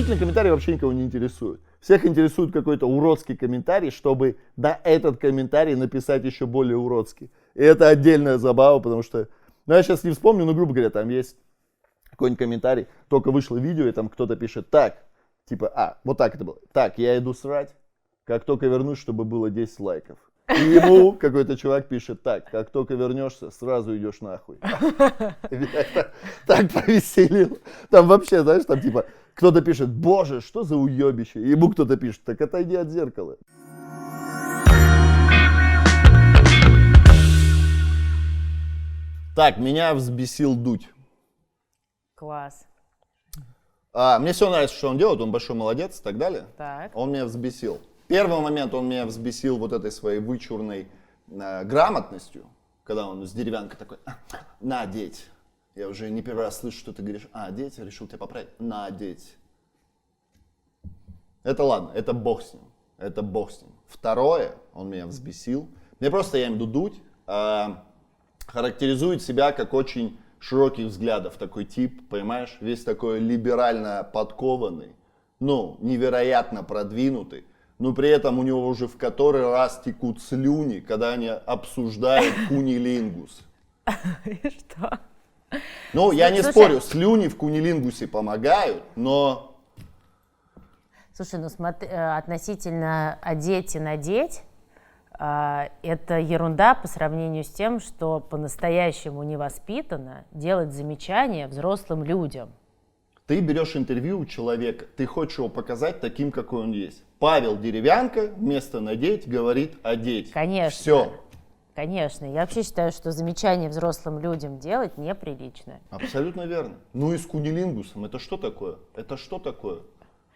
Положительные комментарии вообще никого не интересуют. Всех интересует какой-то уродский комментарий, чтобы на этот комментарий написать еще более уродский. И это отдельная забава, потому что, ну я сейчас не вспомню, но грубо говоря, там есть какой-нибудь комментарий, только вышло видео, и там кто-то пишет так, типа, вот так это было. Так, я иду срать, как только вернусь, чтобы было 10 лайков. И ему какой-то чувак пишет так, как только вернешься, сразу идешь нахуй. Так повеселил. Там вообще, знаешь, там типа, кто-то пишет, боже, что за уебище. И ему кто-то пишет, так отойди от зеркала. Так, меня взбесил Дудь. Класс. Мне все нравится, что он делает, он большой молодец и так далее. Так. Он меня взбесил. Первый момент он меня взбесил вот этой своей вычурной грамотностью, когда он с деревянкой такой, надеть. Я уже не первый раз слышу, что ты говоришь, одеть, я решил тебя поправить, надеть. Это ладно, это бог с ним, это бог с ним. Второе, он меня взбесил. Мне просто, я имею в виду Дудь, характеризует себя как очень широких взглядов, такой тип, понимаешь, весь такой либерально подкованный, невероятно продвинутый. Но при этом у него уже в который раз текут слюни, когда они обсуждают кунилингус. Что? Я не спорю, слюни в кунилингусе помогают, но... Слушай, смотри, относительно одеть и надеть, это ерунда по сравнению с тем, что по-настоящему невоспитанно делать замечания взрослым людям. Ты берешь интервью у человека, ты хочешь его показать таким, какой он есть. Павел Деревянко вместо надеть говорит одеть. Конечно. Все. Конечно. Я вообще считаю, что замечания взрослым людям делать неприлично. Абсолютно верно. И с кунилингусом. Это что такое? Это что такое?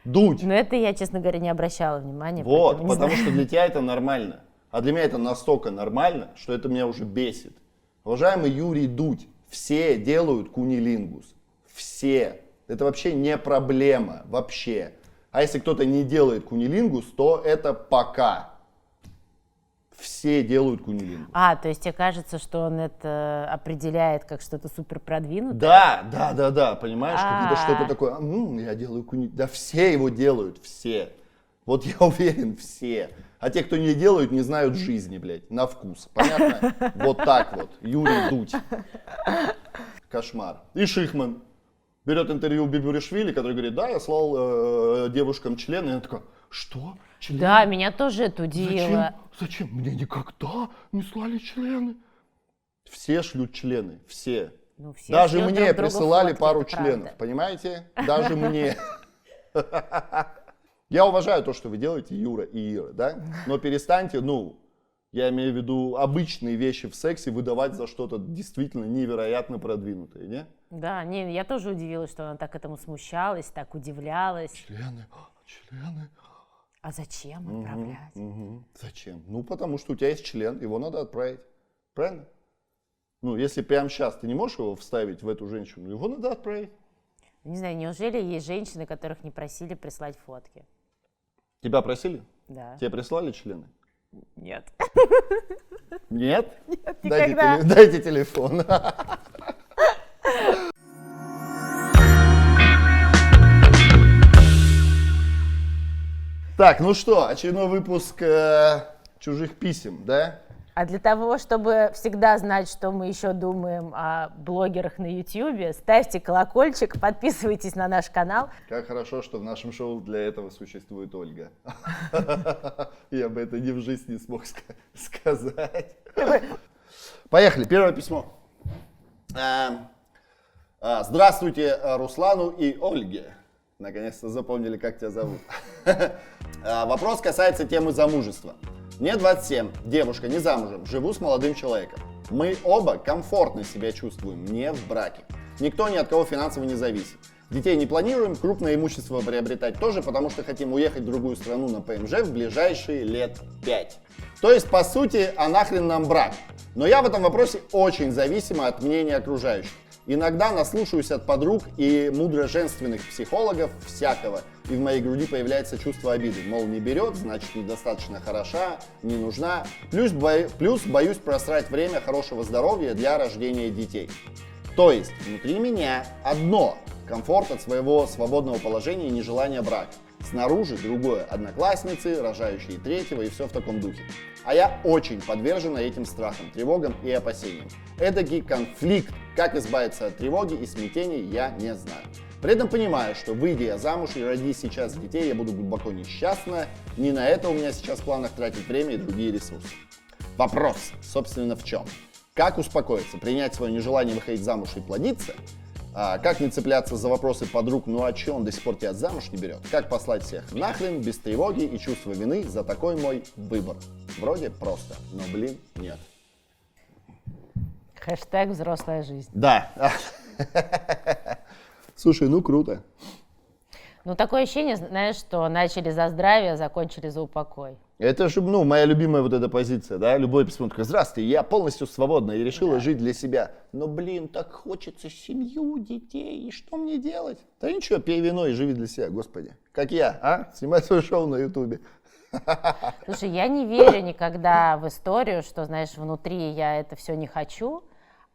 Дудь. Но это я, честно говоря, не обращала внимания. Вот, потому что для тебя это нормально. А для меня это настолько нормально, что это меня уже бесит. Уважаемый Юрий Дудь, все делают кунилингус. Все. Это вообще не проблема. Вообще. А если кто-то не делает кунилингус, то это пока. Все делают кунилингус. То есть тебе кажется, что он это определяет как что-то супер продвинутое? Да, понимаешь, как это что-то такое, я делаю кунилингус. Да все его делают, все. Вот я уверен, все. А те, кто не делают, не знают жизни, блядь, на вкус. Понятно? Вот так вот. Юрий Дудь. Кошмар. И Шихман берет интервью у Бибуришвили, который говорит, да, я слал девушкам члены. И она такая, что? Члены? Да, меня тоже это удивило. Зачем? Мне никогда не слали члены. Все шлют члены, все. Все даже мне друг присылали фотки, пару членов, правда. понимаете? Даже мне. Я уважаю то, что вы делаете, Юра и Ира, да? Но перестаньте, я имею в виду обычные вещи в сексе выдавать за что-то действительно невероятно продвинутое, не? Да, я тоже удивилась, что она так этому смущалась, так удивлялась. Члены. А зачем отправлять? Зачем? Потому что у тебя есть член, его надо отправить. Правильно? Если прямо сейчас ты не можешь его вставить в эту женщину, его надо отправить. Не знаю, неужели есть женщины, которых не просили прислать фотки? Тебя просили? Да. Тебе прислали члены? Нет. Нет? Нет, никогда. Дайте телефон. Так, очередной выпуск чужих писем, да? А для того, чтобы всегда знать, что мы еще думаем о блогерах на YouTube, ставьте колокольчик, подписывайтесь на наш канал. Как хорошо, что в нашем шоу для этого существует Ольга. Я бы это ни в жизни не смог сказать. Поехали, первое письмо. Здравствуйте, Руслану и Ольге. Наконец-то запомнили, как тебя зовут. Вопрос касается темы замужества. Мне 27, девушка не замужем, живу с молодым человеком. Мы оба комфортно себя чувствуем, не в браке. Никто ни от кого финансово не зависит. Детей не планируем, крупное имущество приобретать тоже, потому что хотим уехать в другую страну на ПМЖ в ближайшие лет 5. То есть, по сути, а нахрен нам брак? Но я в этом вопросе очень зависима от мнения окружающих. Иногда наслушаюсь от подруг и мудро-женственных психологов всякого, и в моей груди появляется чувство обиды. Мол, не берет, значит, недостаточно хороша, не нужна. Плюс боюсь просрать время хорошего здоровья для рождения детей. То есть, внутри меня одно, дискомфорт от своего свободного положения и нежелания брака. Снаружи другое, одноклассницы, рожающие третьего и все в таком духе. А я очень подвержена этим страхам, тревогам и опасениям. Эдакий конфликт, как избавиться от тревоги и смятения, я не знаю. При этом понимаю, что выйдя я замуж и роди сейчас детей, я буду глубоко несчастна. Не на это у меня сейчас в планах тратить время и другие ресурсы. Вопрос, собственно, в чем? Как успокоиться, принять свое нежелание выходить замуж и плодиться? Как не цепляться за вопросы подруг, ну а че он до сих пор тебя замуж не берет? Как послать всех нахрен, без тревоги и чувства вины за такой мой выбор? Вроде просто, но, блин, нет. Хэштег «Взрослая жизнь». Да. Слушай, ну круто. Ну, такое ощущение, знаешь, что начали за здравие, закончили за упокой. Это же, ну, моя любимая вот эта позиция, да? Любой посмотрит, такой: здравствуйте, я полностью свободна и решила жить для себя. Но, блин, так хочется семью, детей, и что мне делать? Да ничего, пей вино и живи для себя, господи. Как я, а? Снимай свое шоу на ютубе. Слушай, я не верю никогда в историю, что, знаешь, внутри я это все не хочу,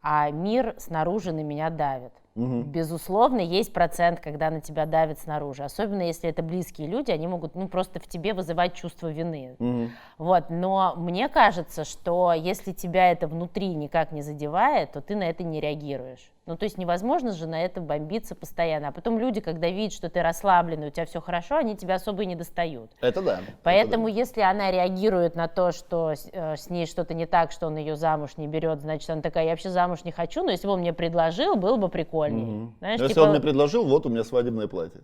а мир снаружи на меня давит. Безусловно, есть процент, когда на тебя давят снаружи. Особенно если это близкие люди, они могут просто в тебе вызывать чувство вины. Вот. Но мне кажется, что если тебя это внутри никак не задевает, то ты на это не реагируешь. Ну, то есть невозможно же на это бомбиться постоянно. А потом люди, когда видят, что ты расслабленный, у тебя все хорошо, они тебя особо и не достают. Это да. Поэтому это да. если она реагирует на то, что с ней что-то не так, что он ее замуж не берет, значит, она такая: я вообще замуж не хочу, но если бы он мне предложил, было бы прикольнее. Знаешь, если типа... он мне предложил, вот у меня свадебное платье.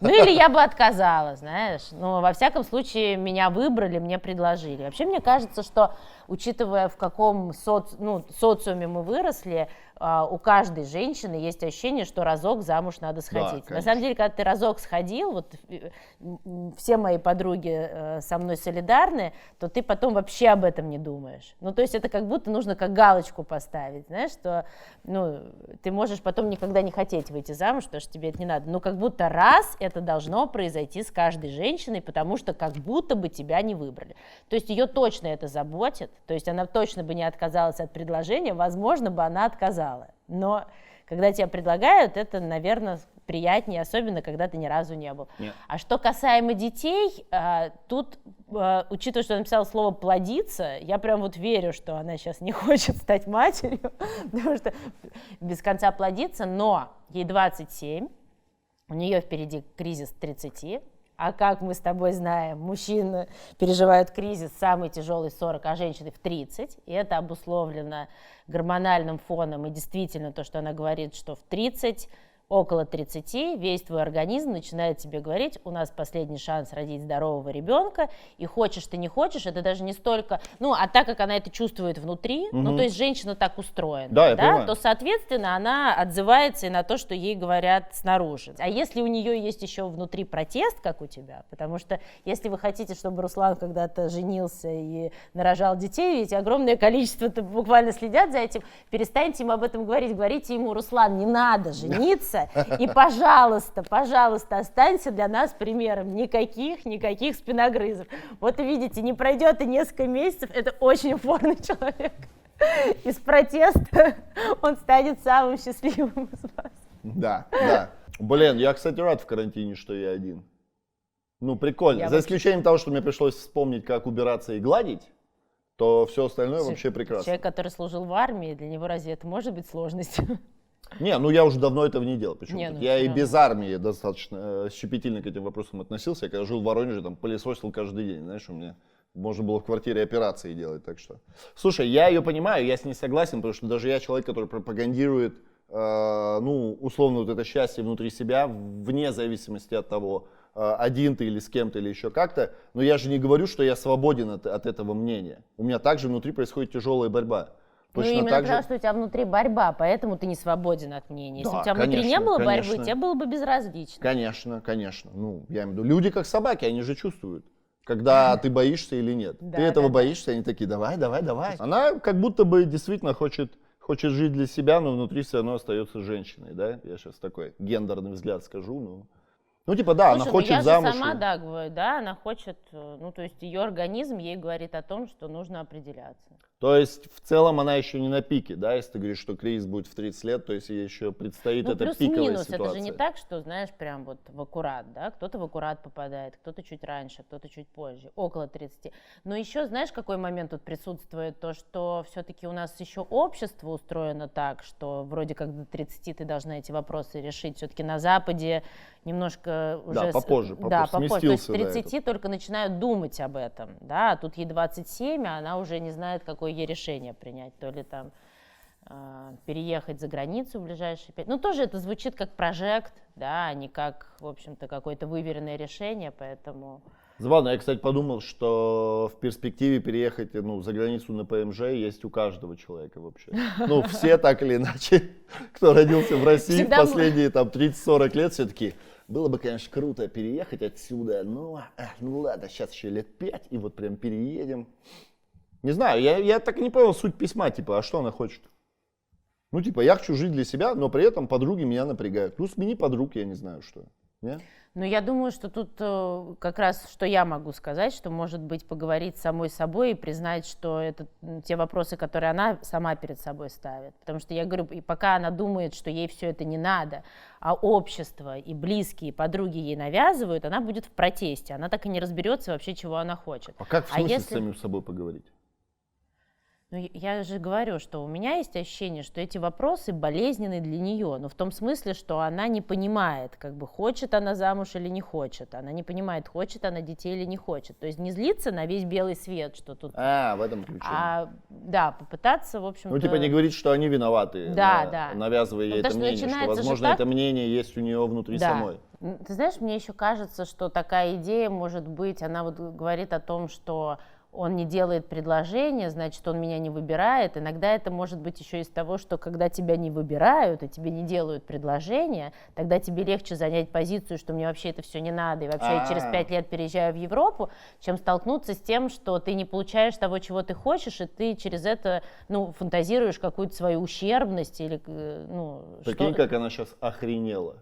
Ну или я бы отказала, знаешь. Но во всяком случае меня выбрали, мне предложили. Вообще мне кажется, что, учитывая в каком социуме мы выросли, у каждой женщины есть ощущение, что разок замуж надо сходить. Да, на самом деле, когда ты разок сходил, вот все мои подруги со мной солидарны, то ты потом вообще об этом не думаешь. Ну, то есть это как будто нужно как галочку поставить, знаешь, что ты можешь потом никогда не хотеть выйти замуж, потому что тебе это не надо. Но как будто раз это должно произойти с каждой женщиной, потому что как будто бы тебя не выбрали. То есть ее точно это заботит, то есть она точно бы не отказалась от предложения, возможно бы она отказалась. Но когда тебя предлагают, это, наверное, приятнее, особенно когда ты ни разу не был. Нет. А что касаемо детей, тут, учитывая, что она написала слово «плодиться», я прям вот верю, что она сейчас не хочет стать матерью, потому что без конца плодиться, но ей 27, у нее впереди кризис 30, а как мы с тобой знаем, мужчины переживают кризис самый тяжелый в 40, а женщины в 30. И это обусловлено гормональным фоном. И действительно то, что она говорит, что в 30, около 30, весь твой организм начинает тебе говорить: у нас последний шанс родить здорового ребенка, и хочешь ты не хочешь, это даже не столько... а так как она это чувствует внутри, то есть женщина так устроена, да, то, соответственно, она отзывается и на то, что ей говорят снаружи. А если у нее есть еще внутри протест, как у тебя, потому что если вы хотите, чтобы Руслан когда-то женился и нарожал детей, ведь огромное количество буквально следят за этим, перестаньте ему об этом говорить, говорите ему: Руслан, не надо жениться, и, пожалуйста, останься для нас примером. Никаких спиногрызов. Вот видите, не пройдет и несколько месяцев, это очень упорный человек. Из протеста он станет самым счастливым из вас. Да. Блин, я, кстати, рад в карантине, что я один. Ну, прикольно. За исключением того, что мне пришлось вспомнить, как убираться и гладить, то все остальное вообще прекрасно. Человек, который служил в армии, для него разве это может быть сложностью? Не, я уже давно этого не делал. Я и без армии достаточно щепетильно к этим вопросам относился. Я когда жил в Воронеже, там пылесосил каждый день, знаешь, у меня можно было в квартире операции делать, так что. Слушай, я ее понимаю, я с ней согласен, потому что даже я человек, который пропагандирует, условно, вот это счастье внутри себя, вне зависимости от того, один ты или с кем-то, или еще как-то, но я же не говорю, что я свободен от этого мнения. У меня также внутри происходит тяжелая борьба. Точно именно так же... потому, что у тебя внутри борьба, поэтому ты не свободен от мнения. Если у тебя внутри не было борьбы, тебе было бы безразлично. Конечно. Я имею в виду, люди как собаки, они же чувствуют, когда ты боишься или нет. Ты этого боишься, они такие: давай. Она как будто бы действительно хочет жить для себя, но внутри все равно остается женщиной, да? Я сейчас такой гендерный взгляд скажу, Ну, типа, да, Слушай, она хочет я замуж. же сама, да, говорю, да, она хочет, ну, то есть ее организм ей говорит о том, что нужно определяться. То есть, в целом, она еще не на пике, да, если ты говоришь, что кризис будет в 30 лет, то есть ей еще предстоит эта пиковая плюс-минус, ситуация. это же не так, что, знаешь, прям вот в аккурат, да, кто-то в аккурат попадает, кто-то чуть раньше, кто-то чуть позже, около 30. Но еще, знаешь, какой момент тут присутствует, то, что все-таки у нас еще общество устроено так, что вроде как до 30 ты должна эти вопросы решить, все-таки на Западе немножко уже... Да, попозже, Да, попозже, то есть с сместился, 30 только начинают думать об этом, да, а тут ей 27, а она уже не знает, какое ей решение принять, то ли там переехать за границу в ближайшие 5. Ну, тоже это звучит как прожект, да, а не как, в общем-то, какое-то выверенное решение, поэтому... Забавно, я, кстати, подумал, что в перспективе переехать, ну, за границу на ПМЖ есть у каждого человека вообще. Ну, все так или иначе, кто родился в России в последние там 30-40 лет, все-таки было бы, конечно, круто переехать отсюда, но, ну ладно, сейчас еще лет 5, и вот прям переедем. Не знаю, я так и не понял суть письма, типа, а что она хочет? Ну, типа, я хочу жить для себя, но при этом подруги меня напрягают. Ну, смени подруг, я не знаю, что. Нет? Ну, я думаю, что тут как раз, что я могу сказать, что, может быть, поговорить с самой собой и признать, что это те вопросы, которые она сама перед собой ставит. Потому что я говорю, и пока она думает, что ей все это не надо, а общество и близкие, и подруги ей навязывают, она будет в протесте. Она так и не разберется вообще, чего она хочет. А как в смысле с самим собой поговорить? Ну, я же говорю, что у меня есть ощущение, что эти вопросы болезненны для нее, но в том смысле, что она не понимает, как бы хочет она замуж или не хочет, она не понимает, хочет она детей или не хочет, то есть не злиться на весь белый свет, что тут... в этом ключе. Да, попытаться, в общем-то... Ну, типа не говорить, что они виноваты, да. навязывая ей это мнение, что, возможно, это мнение есть у нее внутри самой. Ты знаешь, мне еще кажется, что такая идея может быть, она вот говорит о том, что он не делает предложение, значит, он меня не выбирает. Иногда это может быть еще из того, что когда тебя не выбирают и тебе не делают предложение, тогда тебе легче занять позицию, что мне вообще это все не надо, и вообще я через 5 лет переезжаю в Европу, чем столкнуться с тем, что ты не получаешь того, чего ты хочешь, и ты через это, ну, фантазируешь какую-то свою ущербность или, ну... Прикинь, как она сейчас охренела.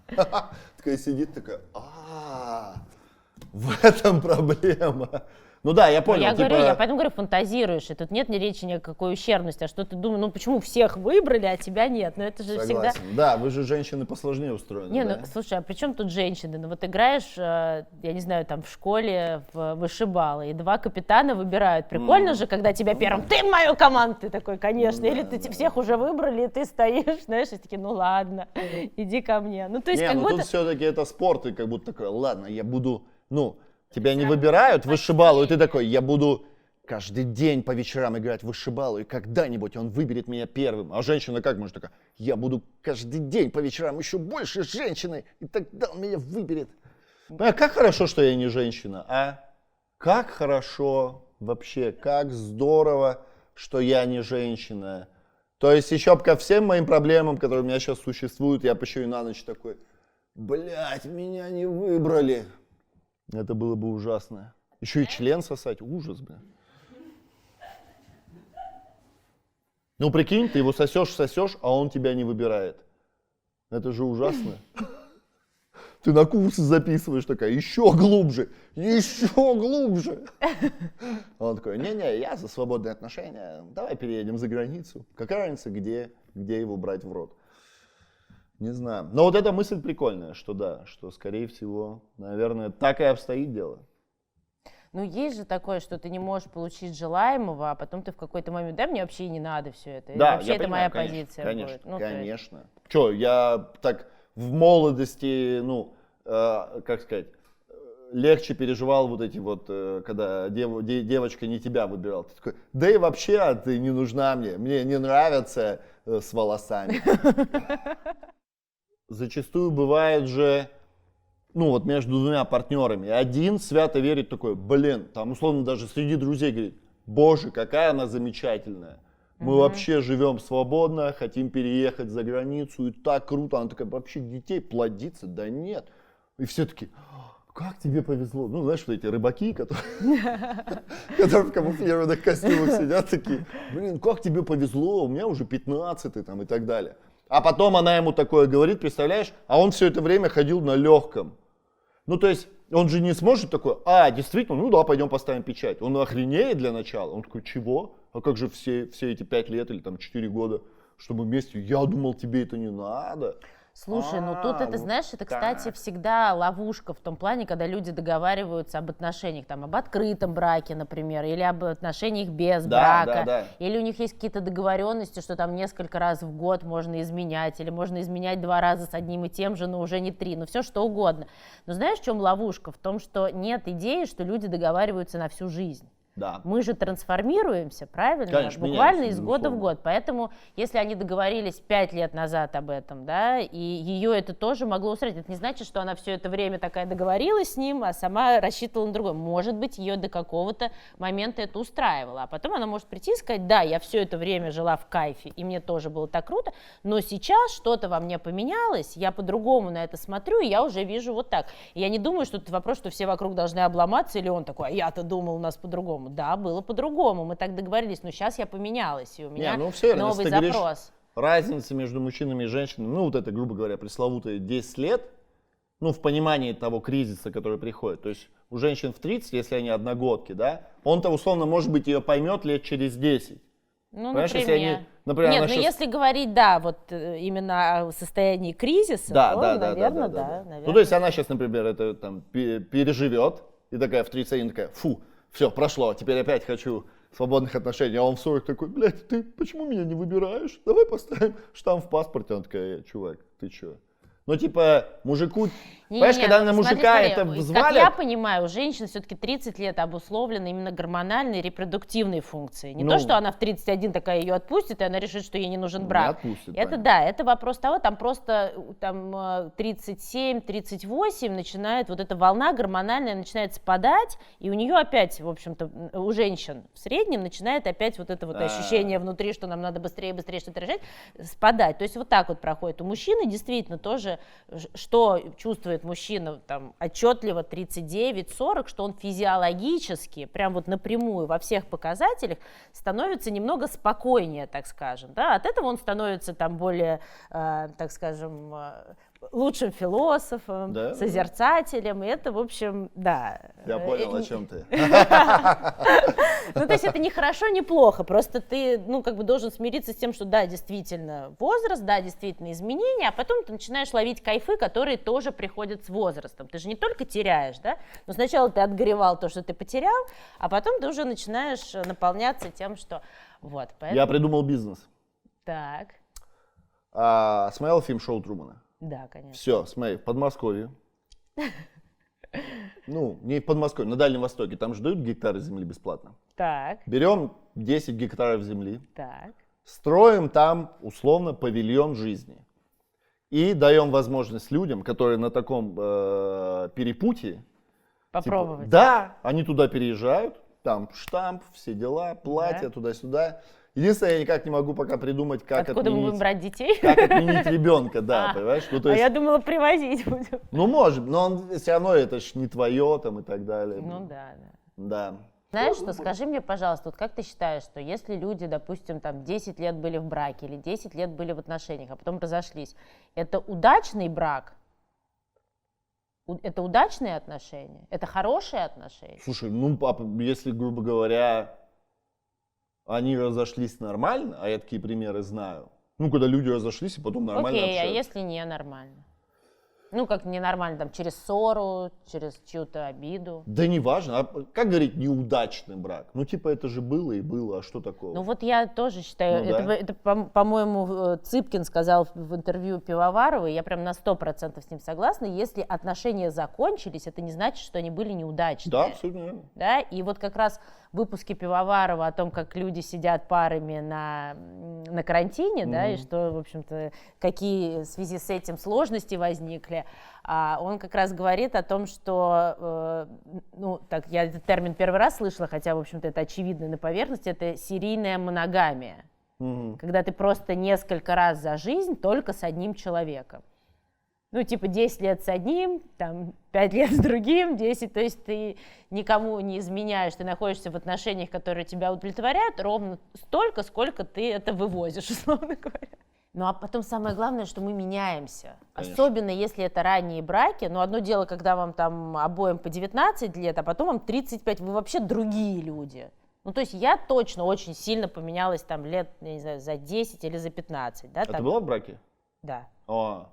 Такая сидит, такая, в этом проблема. Ну да, я понял. Я поэтому говорю, фантазируешь, и тут нет ни речи ни о какой ущербности, а что ты думаешь, ну почему всех выбрали, а тебя нет, ну это же Согласен. всегда... Да, вы же женщины посложнее устроены. Не, да? ну слушай, а при чем тут женщины? Ну вот играешь, я не знаю, там в школе в вышибалы, и 2 капитана выбирают. Прикольно же, когда тебя первым, ты в мою команду, ты такой, конечно, или ты всех уже выбрали, и ты стоишь, знаешь, и такие, ну ладно, иди ко мне. Ну то есть как будто... тут все-таки это спорт, и как будто такой, ладно, я буду, тебя не выбирают в вышибалу, и ты такой, я буду каждый день по вечерам играть в вышибалу, и когда-нибудь он выберет меня первым. А женщина как может такая, я буду каждый день по вечерам еще больше женщиной, и тогда он меня выберет. А как хорошо, что я не женщина, а? Как хорошо вообще, как здорово, что я не женщина. То есть еще ко всем моим проблемам, которые у меня сейчас существуют, я еще и на ночь такой, блядь, меня не выбрали. Это было бы ужасно. Еще и член сосать. Ужас, блин. Ну, прикинь, ты его сосешь, а он тебя не выбирает. Это же ужасно. Ты на курсы записываешь такая, еще глубже. Он такой, не-не, я за свободные отношения. Давай переедем за границу. Какая разница, где его брать в рот? Не знаю. Но вот эта мысль прикольная, что да, что скорее всего, наверное, так и обстоит дело. Ну, есть же такое, что ты не можешь получить желаемого, а потом ты в какой-то момент, да, мне вообще не надо все это. Да, вообще это понимаю, моя позиция конечно, будет. Ну, конечно. Че, я так в молодости, как сказать, легче переживал вот эти вот, когда девочка не тебя выбирала. Ты такой, да и вообще ты не нужна мне не нравится с волосами. Зачастую бывает же, вот между двумя партнерами, один свято верит такой, блин, там условно даже среди друзей говорит, боже, какая она замечательная. Мы вообще живем свободно, хотим переехать за границу, и так круто. Она такая, вообще детей плодиться? Да нет. И все таки как тебе повезло. Ну, знаешь, вот эти рыбаки, которые в камуфлированных костюмах сидят такие, блин, как тебе повезло, у меня уже 15-й там и так далее. А потом она ему такое говорит, представляешь? А он все это время ходил на легком. Ну, то есть, он же не сможет такой, действительно, ну да, пойдем поставим печать. Он охренеет для начала. Он такой, чего? А как же все эти 5 лет или там 4 года, чтобы вместе? Я думал, тебе это не надо. Слушай, ну тут это, знаешь, это, кстати, всегда ловушка в том плане, когда люди договариваются об отношениях, там, об открытом браке, например, или об отношениях без брака, или у них есть какие-то договоренности, что там несколько раз в год можно изменять, или можно изменять 2 раза с одним и тем же, но уже не 3, ну все что угодно. Но знаешь, в чем ловушка? В том, что нет идеи, что люди договариваются на всю жизнь. Да. Мы же трансформируемся, правильно? Конечно, буквально из года в год. Поэтому, если они договорились 5 лет назад об этом, да, и ее это тоже могло устроить, это не значит, что она все это время такая договорилась с ним, а сама рассчитывала на другое. Может быть, ее до какого-то момента это устраивало. А потом она может прийти и сказать, да, я все это время жила в кайфе, и мне тоже было так круто, но сейчас что-то во мне поменялось, я по-другому на это смотрю, и я уже вижу вот так. И я не думаю, что это вопрос, что все вокруг должны обломаться, или он такой, а я-то думал у нас по-другому. Да, было по-другому, мы так договорились, но сейчас я поменялась, и у меня новый запрос. Разница между мужчинами и женщинами, ну вот это, грубо говоря, пресловутые 10 лет, ну в понимании того кризиса, который приходит. То есть у женщин в 30, если они одногодки, да, он-то условно, может быть, ее поймет лет через 10. Ну, например. Нет, ну если говорить, да, вот именно о состоянии кризиса, то, наверное, да. Ну, то есть она сейчас, например, это там переживет, и такая в 31 такая, фу, все, прошло, теперь опять хочу свободных отношений. А он в 40 такой, блядь, ты почему меня не выбираешь? Давай поставим штамп в паспорте. Он такая, чувак, ты чё? Ну, типа, мужику... Понимаешь, когда на мужика это взвалят... Как я понимаю, у женщины все-таки 30 лет обусловлены именно гормональной репродуктивной функцией. Не то, что она в 31 такая ее отпустит, и она решит, что ей не нужен брак. Не отпустит, это да, это вопрос того, там просто там 37-38 начинает, вот эта волна гормональная начинает спадать, и у нее опять, в общем-то, у женщин в среднем начинает опять вот это вот ощущение внутри, что нам надо быстрее что-то решать, спадать. То есть вот так вот проходит. У мужчины действительно тоже, что чувствует мужчина там отчетливо 39-40, что он физиологически, прям вот напрямую во всех показателях становится немного спокойнее, так скажем, да, от этого он становится там более, так скажем, лучшим философом, да, созерцателем, и это, в общем, да. Я понял, о чем ты. Ну, то есть это не хорошо, не плохо, просто ты, ну, как бы должен смириться с тем, что да, действительно возраст, да, действительно изменения, а потом ты начинаешь ловить кайфы, которые тоже приходят с возрастом. Ты же не только теряешь, да, но сначала ты отгоревал то, что ты потерял, а потом ты уже начинаешь наполняться тем, что вот. Поэтому... Я придумал бизнес. Так. Смотрел фильм «Шоу Трумана»? Да, конечно. Все, смотри, в Подмосковье. Ну, не в Подмосковье, на Дальнем Востоке. Там же дают гектары земли бесплатно. Так. Берем 10 гектаров земли. Так. Строим там, условно, павильон жизни. И даем возможность людям, которые на таком перепутье. Попробовать. Типа, да, они туда переезжают, там штамп, все дела, платья, туда-сюда. Единственное, я никак не могу пока придумать, как Откуда мы будем брать детей? Как отменить ребенка, да, понимаешь? Ну, то есть, я думала, привозить будем. Ну, может, но он все равно это ж не твое там и так далее. Ну да. Да. Знаешь что, скажи мне, пожалуйста, вот как ты считаешь, что если люди, допустим, там 10 лет были в браке или 10 лет были в отношениях, а потом разошлись, это удачный брак? Это удачные отношения? Это хорошие отношения? Слушай, ну, если, грубо говоря, они разошлись нормально, а я такие примеры знаю. Ну, когда люди разошлись и потом нормально общаются. Окей, а если не нормально? Ну, как ненормально, там, через ссору, через чью-то обиду. Да не важно. А как говорить неудачный брак? Ну, типа, это же было и было, а что такого? Ну, вот я тоже считаю, Ну, это, по-моему, Цыпкин сказал в интервью Пивоваровой, я прям на 100% с ним согласна, если отношения закончились, это не значит, что они были неудачные. Да, абсолютно верно. Да, и вот как раз выпуски Пивоварова о том, как люди сидят парами на карантине, да, и что, в общем-то, какие в связи с этим сложности возникли, он как раз говорит о том, что, ну, так, я этот термин первый раз слышала, хотя, в общем-то, это очевидно на поверхности, это серийная моногамия, когда ты просто несколько раз за жизнь только с одним человеком. Ну, типа 10 лет с одним, там, 5 лет с другим, 10, то есть ты никому не изменяешь, ты находишься в отношениях, которые тебя удовлетворяют ровно столько, сколько ты это вывозишь, условно говоря. Ну а потом самое главное, что мы меняемся. Конечно. Особенно если это ранние браки. Ну одно дело, когда вам там обоим по 19 лет, а потом вам 35, вы вообще другие люди. Ну то есть я точно очень сильно поменялась там лет, я не знаю, за 10 или за 15. Да, А ты была в браке? Да. О.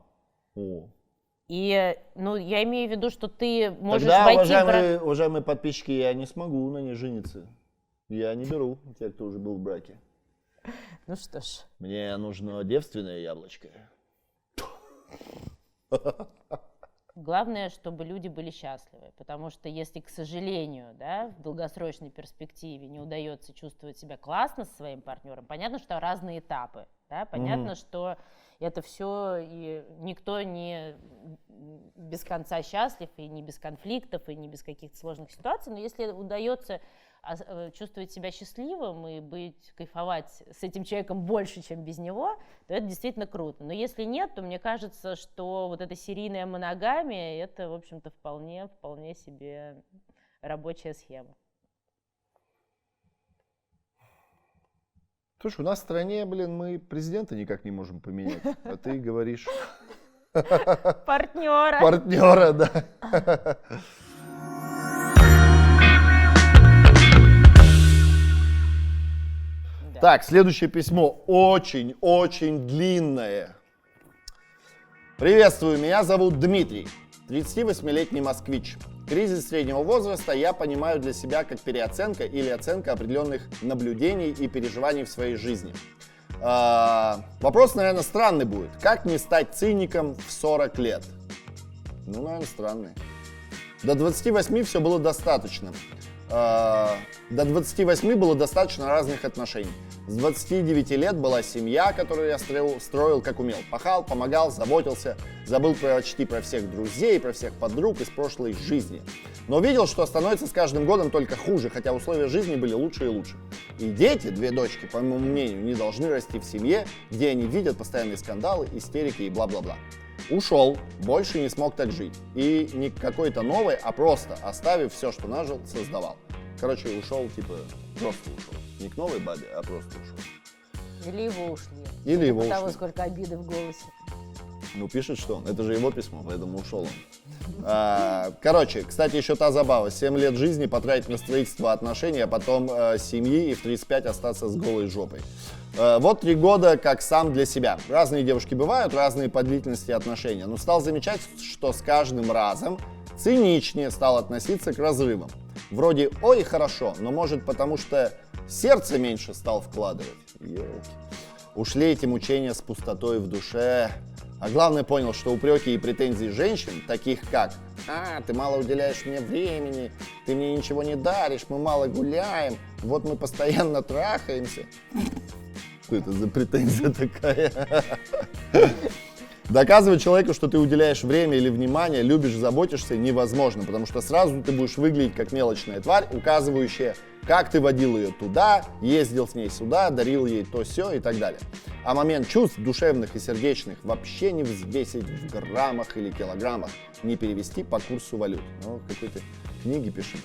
И, ну, я имею в виду, что ты можешь Тогда, войти в брак. уважаемые подписчики, я не смогу на ней жениться. Я не беру тех, кто уже был в браке. Ну что ж. Мне нужно девственное яблочко. Главное, чтобы люди были счастливы, потому что если, к сожалению, да, в долгосрочной перспективе не удается чувствовать себя классно со своим партнером, понятно, что разные этапы, да, понятно, что это все, и никто не без конца счастлив, и не без конфликтов, и не без каких-то сложных ситуаций, но если удается чувствовать себя счастливым и кайфовать с этим человеком больше, чем без него, то это действительно круто. Но если нет, то мне кажется, что вот эта серийная моногамия, это, в общем-то, вполне себе рабочая схема. Слушай, у нас в стране, мы президента никак не можем поменять, а ты говоришь... Партнера. Партнера, да. Так, следующее письмо очень-очень длинное. Приветствую, меня зовут Дмитрий, 38-летний москвич. Кризис среднего возраста я понимаю для себя как переоценка или оценка определенных наблюдений и переживаний в своей жизни. Вопрос, наверное, странный будет. Как не стать циником в 40 лет? Ну, наверное, странный. До 28 все было достаточно. До 28 было достаточно разных отношений. С 29 лет была семья, которую я строил как умел. Пахал, помогал, заботился, забыл почти про всех друзей, про всех подруг из прошлой жизни. Но видел, что становится с каждым годом только хуже, хотя условия жизни были лучше и лучше. И дети, 2 дочки, по моему мнению, не должны расти в семье, где они видят постоянные скандалы, истерики и бла-бла-бла. Ушел, больше не смог так жить. И не какой-то новый, а просто оставив все, что нажил, создавал. Короче, ушел, просто ушел. Не к новой бабе, а просто ушел. Или его ушли. Или его ушли. Того, сколько обиды в голосе. Ну, пишет, что он. Это же его письмо, поэтому ушел он. Короче, кстати, еще та забава. 7 лет жизни потратить на строительство отношений, а потом семьи и в 35 остаться с голой жопой. Вот 3 года как сам для себя. Разные девушки бывают, разные по длительности отношения. Но стал замечать, что с каждым разом циничнее стал относиться к разрывам. Вроде ой, хорошо, но может потому что сердце меньше стал вкладывать. Ёлки. Ушли эти мучения с пустотой в душе. А главное понял, что упреки и претензии женщин, таких как ты мало уделяешь мне времени, ты мне ничего не даришь, мы мало гуляем, вот мы постоянно трахаемся. Что это за претензия такая? Доказывать человеку, что ты уделяешь время или внимание, любишь, заботишься, невозможно, потому что сразу ты будешь выглядеть как мелочная тварь, указывающая, как ты водил ее туда, ездил с ней сюда, дарил ей то сё и так далее. А момент чувств душевных и сердечных вообще не взвесить в граммах или килограммах, не перевести по курсу валют. Ну, какой-то книги пишет.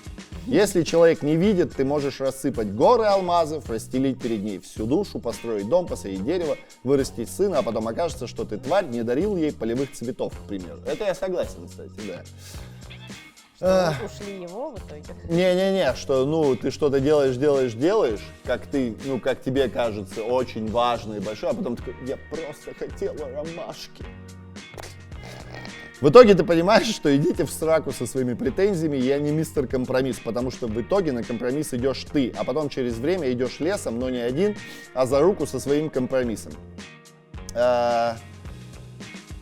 Если человек не видит, ты можешь рассыпать горы алмазов, расстелить перед ней всю душу, построить дом, посадить дерево, вырастить сына, а потом окажется, что ты, тварь, не дарил ей полевых цветов, к примеру. Это я согласен, кстати, да. Ушли его в итоге? Не-не-не, что, ты что-то делаешь, как тебе кажется, очень важно и большое, а потом такой, я просто хотела ромашки. В итоге ты понимаешь, что идите в сраку со своими претензиями, я не мистер компромисс, потому что в итоге на компромисс идешь ты, а потом через время идешь лесом, но не один, а за руку со своим компромиссом.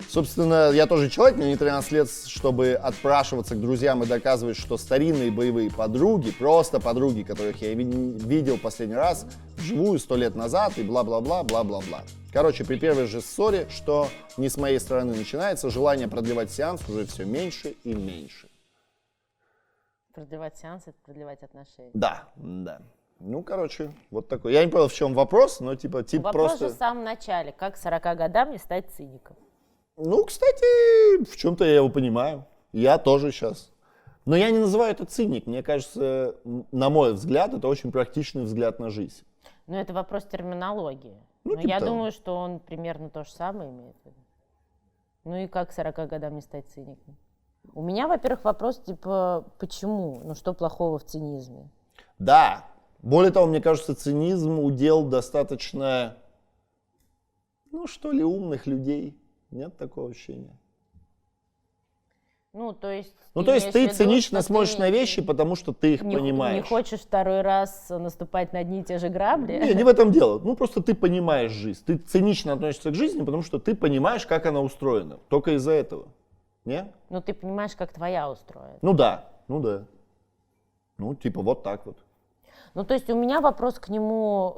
Собственно, я тоже человек, мне не 13 лет, чтобы отпрашиваться к друзьям и доказывать, что старинные боевые подруги, просто подруги, которых я видел последний раз вживую 100 лет назад и бла-бла-бла, бла-бла-бла. Короче, при первой же ссоре, что не с моей стороны начинается, желание продлевать сеанс уже все меньше и меньше. Продлевать сеанс — это продлевать отношения. Да. Ну, короче, вот такой. Я не понял, в чем вопрос, но тип вопрос просто... Вопрос же в самом начале. Как к 40 годам не стать циником? Ну, кстати, в чем-то я его понимаю. Я тоже сейчас. Но я не называю это циник. Мне кажется, на мой взгляд, это очень практичный взгляд на жизнь. Ну, это вопрос терминологии. Ну, Но типа я того. думаю, что он примерно то же самое имеет в виду. Ну и как к 40 годам не стать циником? У меня, во-первых, вопрос типа, почему? Ну, что плохого в цинизме? Да. Более того, мне кажется, цинизм удел достаточно, ну, что ли, умных людей. Нет такого ощущения? Ну, то есть... Ну, то есть имеешь ты в виду, цинично что смотришь ты на вещи, потому что ты их не понимаешь. хочешь второй раз наступать на одни и те же грабли? Не в этом дело. Ну, просто ты понимаешь жизнь. Ты цинично относишься к жизни, потому что ты понимаешь, как она устроена. Только из-за этого. Не? Ну, ты понимаешь, как твоя устроена. Ну да. Ну, типа вот так вот. Ну, то есть у меня вопрос к нему,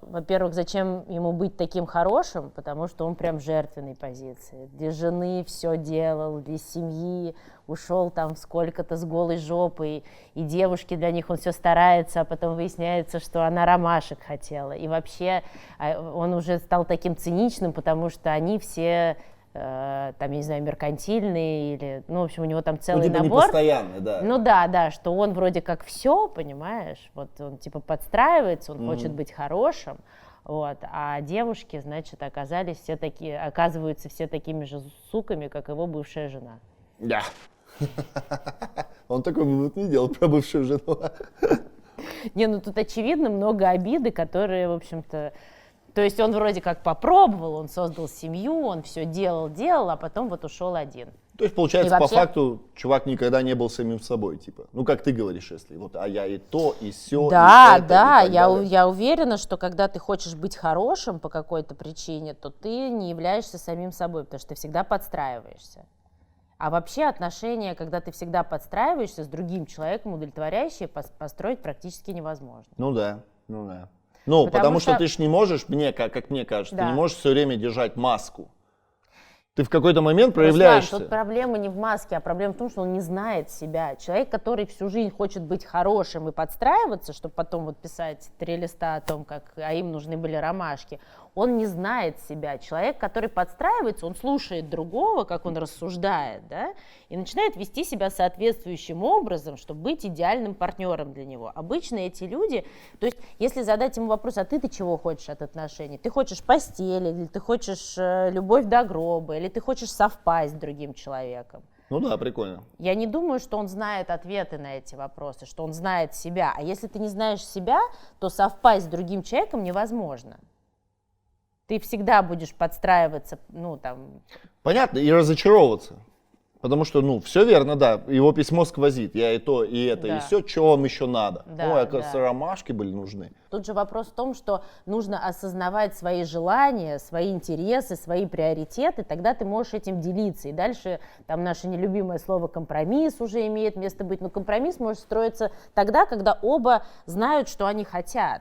во-первых, зачем ему быть таким хорошим, потому что он прям в жертвенной позиции. Для жены все делал, для семьи, ушел там сколько-то с голой жопой, и девушки для них он все старается, а потом выясняется, что она ромашек хотела. И вообще он уже стал таким циничным, потому что они все... там, я не знаю, меркантильный или, ну, в общем, у него там целый типа набор. непостоянный, да. Ну да, что он вроде как все, понимаешь, вот он типа подстраивается, он хочет быть хорошим, вот, а девушки, значит, оказываются все такими же суками, как его бывшая жена. Да. Он такой вывод не делал про бывшую жену. Не, ну тут очевидно много обиды, которые, в общем-то, то есть он вроде как попробовал, он создал семью, он все делал, а потом вот ушел один. То есть, получается, И вообще- по факту, чувак никогда не был самим собой, типа. Ну, как ты говоришь, если вот, а я и то, и все, Да, и это, да, и так далее. я уверена, что когда ты хочешь быть хорошим по какой-то причине, то ты не являешься самим собой, потому что ты всегда подстраиваешься. А вообще отношения, когда ты всегда подстраиваешься с другим человеком, удовлетворяющие, построить практически невозможно. Ну да. Ну, потому что что- ты ж не можешь, как мне кажется, ты Да. не можешь все время держать маску. Ты в какой-то момент Руслан, проявляешься. тут проблема не в маске, а проблема в том, что он не знает себя. Человек, который всю жизнь хочет быть хорошим и подстраиваться, чтобы потом вот писать 3 листа о том, как им нужны были ромашки, он не знает себя. Человек, который подстраивается, он слушает другого, как он рассуждает, да, и начинает вести себя соответствующим образом, чтобы быть идеальным партнером для него. Обычно эти люди, то есть если задать ему вопрос, а ты чего хочешь от отношений? Ты хочешь постели, или ты хочешь любовь до гроба, или ты хочешь совпасть с другим человеком? Ну да, прикольно. Я не думаю, что он знает ответы на эти вопросы, что он знает себя. А если ты не знаешь себя, то совпасть с другим человеком невозможно. Ты всегда будешь подстраиваться, ну, там... Понятно, и разочаровываться. Потому что, ну, все верно, да, его письмо сквозит. Я и то, и это, Да. и все, чего вам еще надо. Да, Ой, оказывается, да. ромашки были нужны. Тут же вопрос в том, что нужно осознавать свои желания, свои интересы, свои приоритеты, тогда ты можешь этим делиться. И дальше там наше нелюбимое слово «компромисс» уже имеет место быть. Но компромисс может строиться тогда, когда оба знают, что они хотят.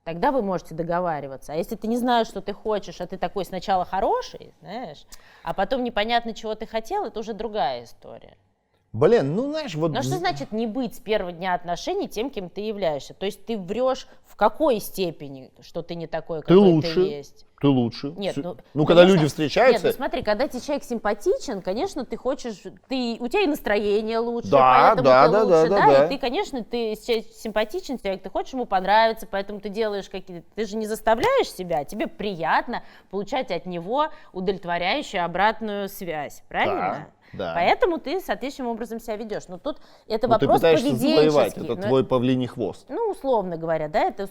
Тогда вы можете договариваться. А если ты не знаешь, что ты хочешь, а ты такой сначала хороший, знаешь, а потом непонятно, чего ты хотел, это уже другая история. Блин, ну знаешь, вот... Но что значит не быть с первого дня отношений тем, кем ты являешься? То есть ты врешь в какой степени, что ты не такой, Ты какой лучше, ты есть? ты лучше. Нет, Ну, когда конечно, люди встречаются... Нет, ну смотри, когда тебе человек симпатичен, конечно, ты хочешь, у тебя и настроение лучше, Да, поэтому да, ты да, лучше, да, да. и ты, конечно, симпатичен человек, ты хочешь ему понравиться, поэтому ты делаешь какие-то, ты же не заставляешь себя, тебе приятно получать от него удовлетворяющую обратную связь, правильно? Да. Поэтому ты соответствующим образом себя ведешь. Но тут это Ну, ты вопрос пытаешься завоевать, поведенческий. это твой павлиний хвост. Ну, условно говоря, да, это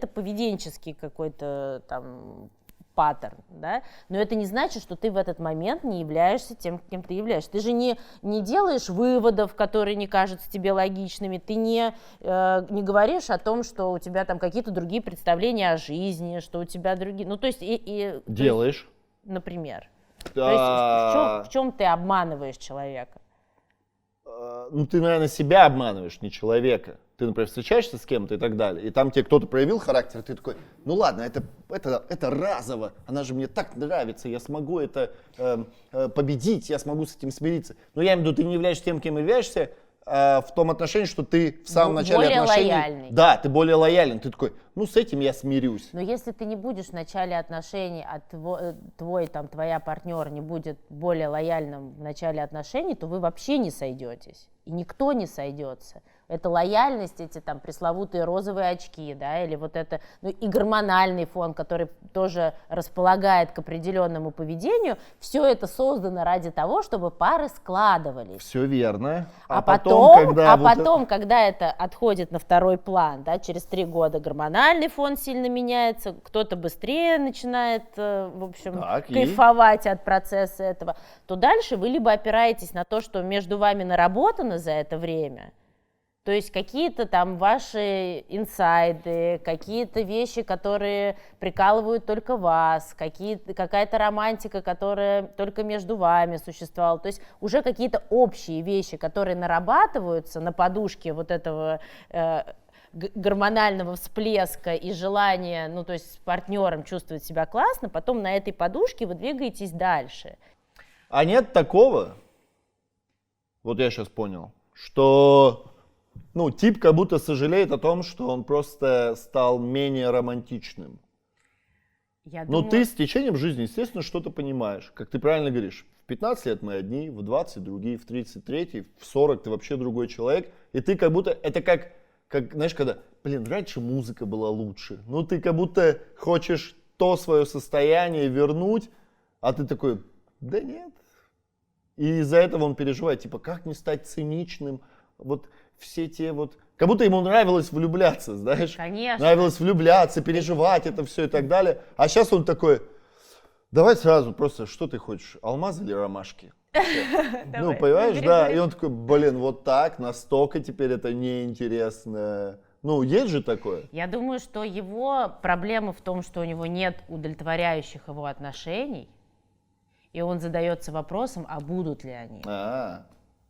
поведенческий какой-то там паттерн, да, но это не значит, что ты в этот момент не являешься тем, кем ты являешься. Ты же не делаешь выводов, которые не кажутся тебе логичными, ты не говоришь о том, что у тебя там какие-то другие представления о жизни, что у тебя другие, ну, то есть... Делаешь. Например. Да. То есть в чем ты обманываешь человека? Ну, ты, наверное, себя обманываешь, не человека. Ты, например, встречаешься с кем-то и так далее, и там тебе кто-то проявил характер, ты такой, ну ладно, это разово, она же мне так нравится, я смогу это победить, я смогу с этим смириться. Но я имею в виду, ты не являешься тем, кем являешься, в том отношении, что ты в самом начале более отношений... лояльный. Да, ты более лоялен, ты такой, ну с этим я смирюсь. Но если ты не будешь в начале отношений, а твоя партнер не будет более лояльным в начале отношений, то вы вообще не сойдетесь. И никто не сойдется. Это лояльность, эти там пресловутые розовые очки, да, или вот это, ну и гормональный фон, который тоже располагает к определенному поведению, все это создано ради того, чтобы пары складывались. Все верно. А потом, когда это отходит на второй план, да, через 3 года гормональный фон сильно меняется, кто-то быстрее начинает, в общем, кайфовать от процесса этого, то дальше вы либо опираетесь на то, что между вами наработано за это время, то есть какие-то там ваши инсайды, какие-то вещи, которые прикалывают только вас, какая-то романтика, которая только между вами существовала. То есть уже какие-то общие вещи, которые нарабатываются на подушке вот этого гормонального всплеска и желания, ну то есть с партнером чувствовать себя классно, потом на этой подушке вы двигаетесь дальше. А нет такого, вот я сейчас понял, что... Ну, тип как будто сожалеет о том, что он просто стал менее романтичным. Но ты с течением жизни, естественно, что-то понимаешь. Как ты правильно говоришь, в 15 лет мы одни, в 20 другие, в 33, в 40 ты вообще другой человек. И ты как будто, это как знаешь, когда, раньше музыка была лучше. Ну, ты как будто хочешь то свое состояние вернуть, а ты такой, да нет. И из-за этого он переживает, типа, как не стать циничным, вот все те вот... Как будто ему нравилось влюбляться, знаешь? Конечно. Нравилось влюбляться, переживать это все и так далее. А сейчас он такой, давай сразу просто, что ты хочешь, алмазы или ромашки? Ну, понимаешь, да? И он такой, вот так, настолько теперь это неинтересно. Ну, есть же такое? Я думаю, что его проблема в том, что у него нет удовлетворяющих его отношений, и он задается вопросом, а будут ли они.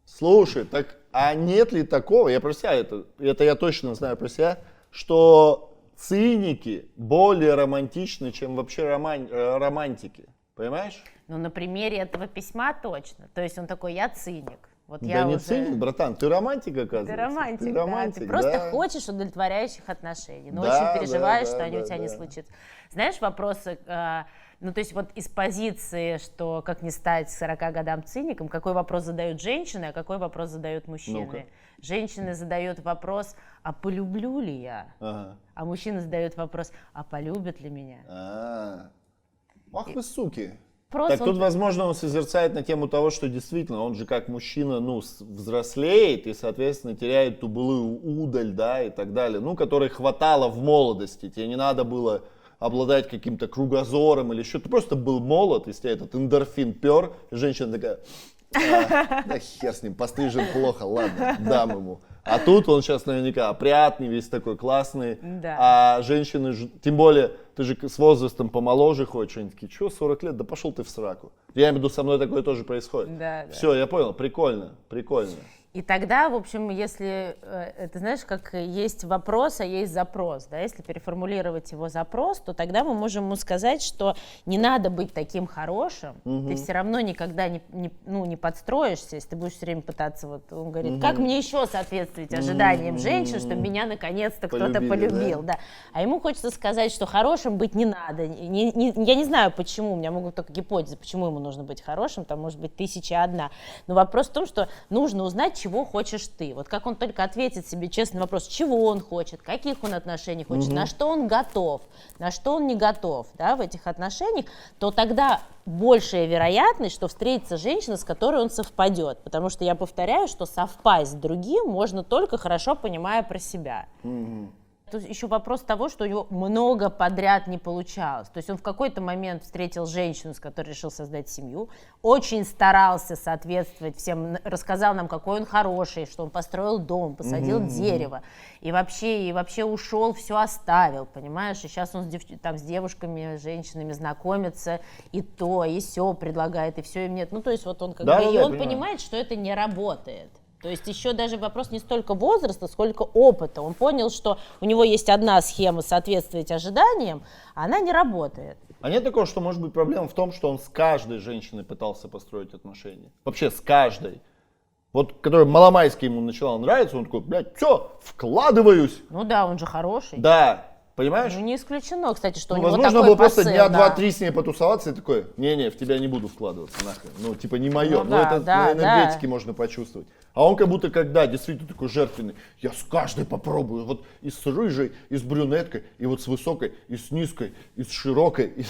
Слушай, так а нет ли такого, я про себя это я точно знаю про себя, что циники более романтичны, чем вообще романтики, понимаешь? Ну, на примере этого письма точно. То есть он такой, я циник. Вот да я не уже... циник, братан, ты романтик, оказывается. Ты романтик, да. Ты просто хочешь удовлетворяющих отношений, но очень переживаешь, что они у тебя не случатся. Знаешь, вопросы... Ну, то есть вот из позиции, что как не стать к 40 годам циником, какой вопрос задают женщины, а какой вопрос задают мужчины. Ну-ка. Женщины задают вопрос, а полюблю ли я? Ага. А мужчины задают вопрос, а полюбят ли меня? Ах вы суки. Просто так тут, возможно, он созерцает на тему того, что действительно, он же как мужчина, взрослеет и, соответственно, теряет ту былую удаль, да, и так далее, которой хватало в молодости. Тебе не надо было обладать каким-то кругозором или что-то. Ты просто был молод, из тебя этот эндорфин пер, и женщина такая, да хер с ним, пострижен плохо, ладно, дам ему. А тут он сейчас наверняка опрятный, весь такой классный. Да. А женщины, тем более, ты же с возрастом помоложе ходишь, они такие, что, 40 лет, да пошел ты в сраку. Я имею в виду, со мной такое тоже происходит. Да. Все, я понял, прикольно. И тогда, в общем, если, ты знаешь, как есть вопрос, а есть запрос, да, если переформулировать его запрос, то тогда мы можем ему сказать, что не надо быть таким хорошим, ты все равно никогда не подстроишься, если ты будешь все время пытаться, вот он говорит, как мне еще соответствовать ожиданиям женщин, чтобы меня наконец-то кто-то полюбил, да. А ему хочется сказать, что хорошим быть не надо, я не знаю почему, у меня могут только гипотезы, почему ему нужно быть хорошим, там может быть 1001, но вопрос в том, что нужно узнать, чего хочешь ты. Вот как он только ответит себе честный вопрос, чего он хочет, каких он отношений хочет, на что он готов, на что он не готов, да, в этих отношениях, то тогда большая вероятность, что встретится женщина, с которой он совпадет. Потому что я повторяю, что совпасть с другим можно только хорошо понимая про себя. Тут еще вопрос того, что у него много подряд не получалось. То есть он в какой-то момент встретил женщину, с которой решил создать семью, очень старался соответствовать всем, рассказал нам, какой он хороший, что он построил дом, посадил дерево, и вообще ушел, все оставил, понимаешь? И сейчас он с девушками, женщинами знакомится, и то, и сё предлагает, и все им нет. Ну, то есть вот он он понимает, что это не работает. То есть еще даже вопрос не столько возраста, сколько опыта. Он понял, что у него есть одна схема соответствовать ожиданиям, а она не работает. А нет такого, что может быть проблема в том, что он с каждой женщиной пытался построить отношения? Вообще с каждой. Вот, которая маломайски ему начала нравиться, он такой, все, вкладываюсь. Ну да, он же хороший. Да. Понимаешь? Ну, не исключено, кстати, что Ну, у него возможно, такой было просто посыл, дня да. 2-3 с ней потусоваться и такой, не-не, в тебя не буду вкладываться нахрен. Ну, типа, не мое. Ну Ну, да, это да, на энергетике да. можно почувствовать. А он как будто, когда действительно такой жертвенный, я с каждой попробую. Вот и с рыжей, и с брюнеткой, и вот с высокой, и с низкой, и с широкой,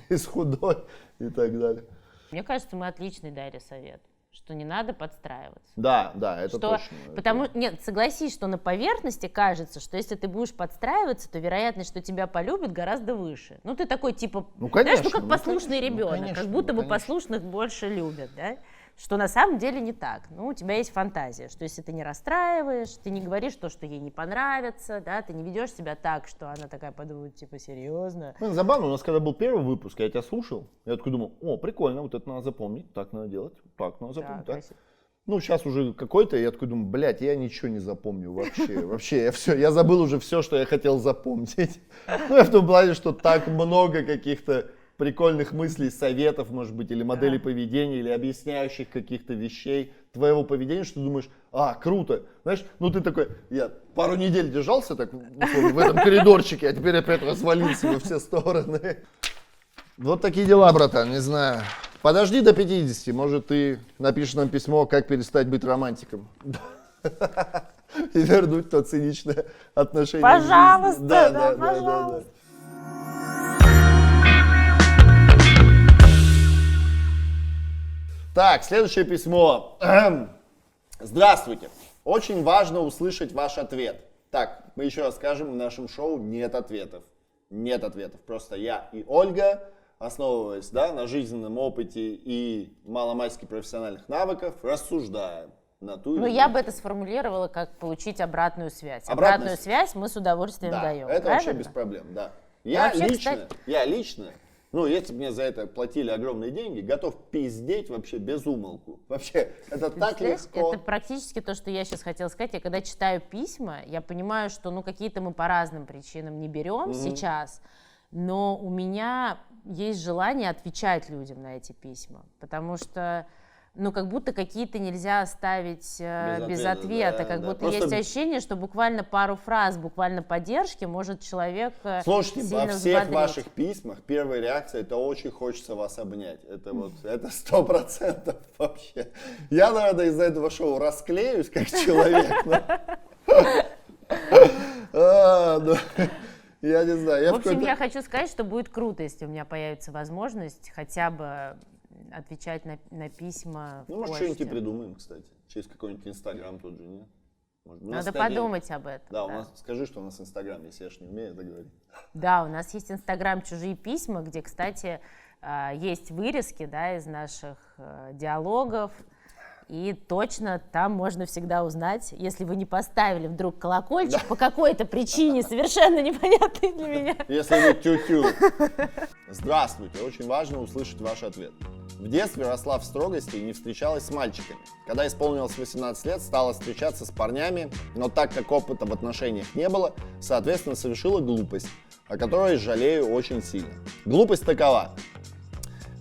и с худой, и так далее. Мне кажется, мы отличный дали совет, что не надо подстраиваться. Да, это Что, точно. потому, нет, согласись, что на поверхности кажется, что если ты будешь подстраиваться, то вероятность, что тебя полюбят, гораздо выше. Ну, ты такой, типа, Ну, конечно, знаешь, как ну, послушный конечно, ну, ребенок, конечно, как будто ну, бы конечно. послушных больше любят, да? Что на самом деле не так. Ну, у тебя есть фантазия, что если ты не расстраиваешь, ты не говоришь то, что ей не понравится, да, ты не ведешь себя так, что она такая подумает, типа, серьезно. Ну, забавно, у нас когда был первый выпуск, я тебя слушал, я такой думал, о, прикольно, вот это надо запомнить, так надо делать, так надо запомнить, так. красиво. Ну, сейчас уже какой-то, я такой думаю, блядь, я ничего не запомню вообще, я забыл уже все, что я хотел запомнить. Ну, я в том плане, что так много каких-то прикольных мыслей, советов, может быть, или моделей поведения, или объясняющих каких-то вещей твоего поведения, что ты думаешь, круто. Знаешь, ну ты такой, я пару недель держался так в этом коридорчике, а теперь опять развалился во все стороны. Вот такие дела, братан, не знаю. Подожди до 50, может, ты напишешь нам письмо, как перестать быть романтиком. И вернуть то циничное отношение к жизни. Пожалуйста, Да. пожалуйста. Так, следующее письмо. Здравствуйте. Очень важно услышать ваш ответ. Так, мы еще раз скажем, в нашем шоу нет ответов. Нет ответов. Просто я и Ольга, основываясь на жизненном опыте и маломальски профессиональных навыках, рассуждаем на ту или Ну, иную я бы это сформулировала, как получить обратную связь. Обратную Обратную связь мы с удовольствием Да, даем. это вообще правильно? без проблем, да. Вообще, Я лично, ну, если бы мне за это платили огромные деньги, готов пиздеть вообще без умолку. Вообще, это так Знаешь, легко. это практически то, что я сейчас хотела сказать. Я когда читаю письма, я понимаю, что какие-то мы по разным причинам не берем сейчас, но у меня есть желание отвечать людям на эти письма, потому что как будто какие-то нельзя оставить без ответа, как будто Просто... есть ощущение, что буквально пару фраз, буквально поддержки может человек Слушайте, сильно во всех взбодрить. ваших письмах первая реакция — это очень хочется вас обнять. Это 100% вообще. Я, наверное, из-за этого шоу расклеюсь как человек. Я не знаю. В общем, я хочу сказать, что будет круто, если у меня появится возможность хотя бы отвечать на письма. Ну, может, что-нибудь и придумаем, кстати. Через какой-нибудь Инстаграм тот же, нет? Надо подумать об этом. Да, у нас, скажи, что у нас Инстаграм, если я ж не умею это говорить. Да, у нас есть Инстаграм «Чужие письма», где, кстати, есть вырезки из наших диалогов. И точно там можно всегда узнать, если вы не поставили вдруг колокольчик по какой-то причине, совершенно непонятной для меня. Если вы тю-тю. Здравствуйте, очень важно услышать ваш ответ. В детстве росла в строгости и не встречалась с мальчиками. Когда исполнилось 18 лет, стала встречаться с парнями, но так как опыта в отношениях не было, соответственно, совершила глупость, о которой жалею очень сильно. Глупость такова.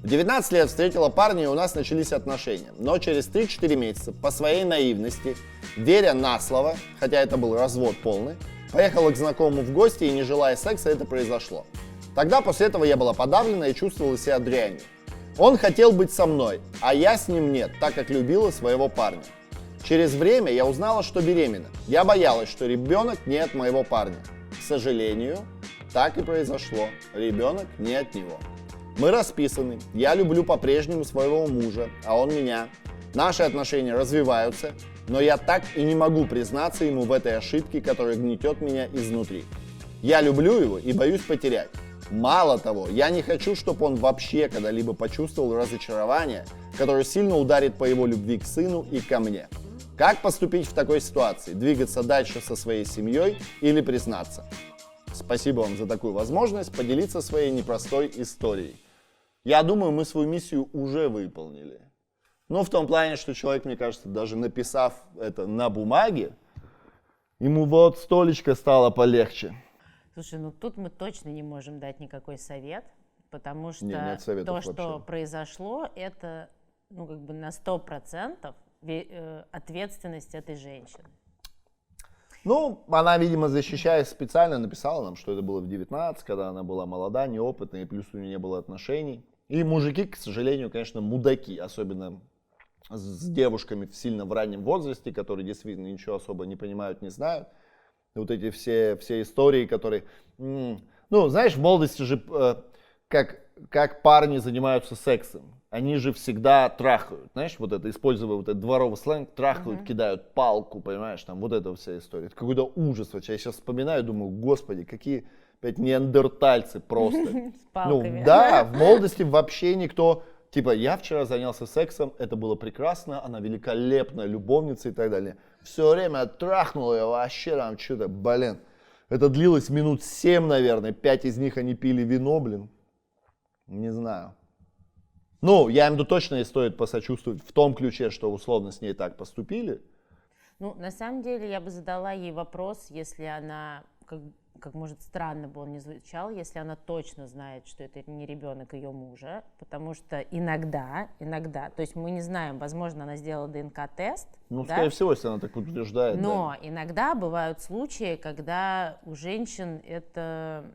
В 19 лет встретила парня, и у нас начались отношения. Но через 3-4 месяца, по своей наивности, веря на слово, хотя это был развод полный, поехала к знакомому в гости, и не желая секса, это произошло. Тогда после этого я была подавлена и чувствовала себя дрянью. Он хотел быть со мной, а я с ним нет, так как любила своего парня. Через время я узнала, что беременна. Я боялась, что ребенок не от моего парня. К сожалению, так и произошло. Ребенок не от него. Мы расписаны, я люблю по-прежнему своего мужа, а он меня. Наши отношения развиваются, но я так и не могу признаться ему в этой ошибке, которая гнетет меня изнутри. Я люблю его и боюсь потерять. Мало того, я не хочу, чтобы он вообще когда-либо почувствовал разочарование, которое сильно ударит по его любви к сыну и ко мне. Как поступить в такой ситуации? Двигаться дальше со своей семьей или признаться? Спасибо вам за такую возможность поделиться своей непростой историей. Я думаю, мы свою миссию уже выполнили. Ну, в том плане, что человек, мне кажется, даже написав это на бумаге, ему вот столечко стало полегче. Слушай, тут мы точно не можем дать никакой совет, потому что нет советов то, вообще. что произошло, это на 100% ответственность этой женщины. Ну, она, видимо, защищаясь специально, написала нам, что это было в 19, когда она была молода, неопытная, и плюс у нее не было отношений. И мужики, к сожалению, конечно, мудаки, особенно с девушками сильно в раннем возрасте, которые действительно ничего особо не понимают, не знают. И вот эти все истории, которые... Ну, знаешь, в молодости же, как парни занимаются сексом. Они же всегда трахают, знаешь, вот это, используя вот этот дворовый сленг, трахают, кидают палку, понимаешь, там вот эта вся история. Это какой-то ужас вообще. Я сейчас вспоминаю, думаю, господи, какие опять неандертальцы просто. С палками. Ну, да, в молодости вообще никто, типа, я вчера занялся сексом, это было прекрасно, она великолепная любовница и так далее. Все время трахнула я вообще там что-то, блин. Это длилось минут 7, наверное, 5 из них они пили вино, блин. Не знаю. Ну, я им точно не стоит посочувствовать в том ключе, что условно с ней так поступили. Ну, на самом деле, я бы задала ей вопрос, если она, как может странно бы он ни звучал, если она точно знает, что это не ребенок ее мужа, потому что иногда, то есть мы не знаем, возможно, она сделала ДНК-тест. Ну, да? скорее всего, если она так утверждает. Но да. иногда бывают случаи, когда у женщин это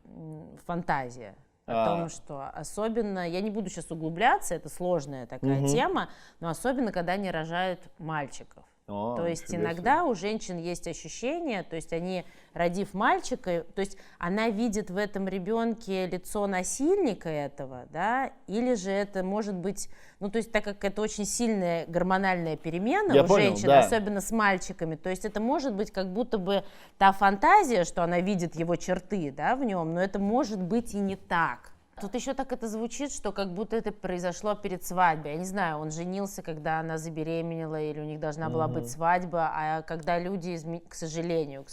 фантазия. О том, что особенно, я не буду сейчас углубляться, это сложная такая тема, но особенно, когда они рожают мальчиков. То есть иногда у женщин есть ощущение, то есть они, родив мальчика, то есть она видит в этом ребенке лицо насильника этого, да, или же это может быть, ну то есть так как это очень сильная гормональная перемена у женщин, да. особенно с мальчиками, то есть это может быть как будто бы та фантазия, что она видит его черты, да, в нем, но это может быть и не так. Тут еще так это звучит, что как будто это произошло перед свадьбой. Я не знаю, он женился, когда она забеременела, или у них должна была быть свадьба, а когда люди, к сожалению,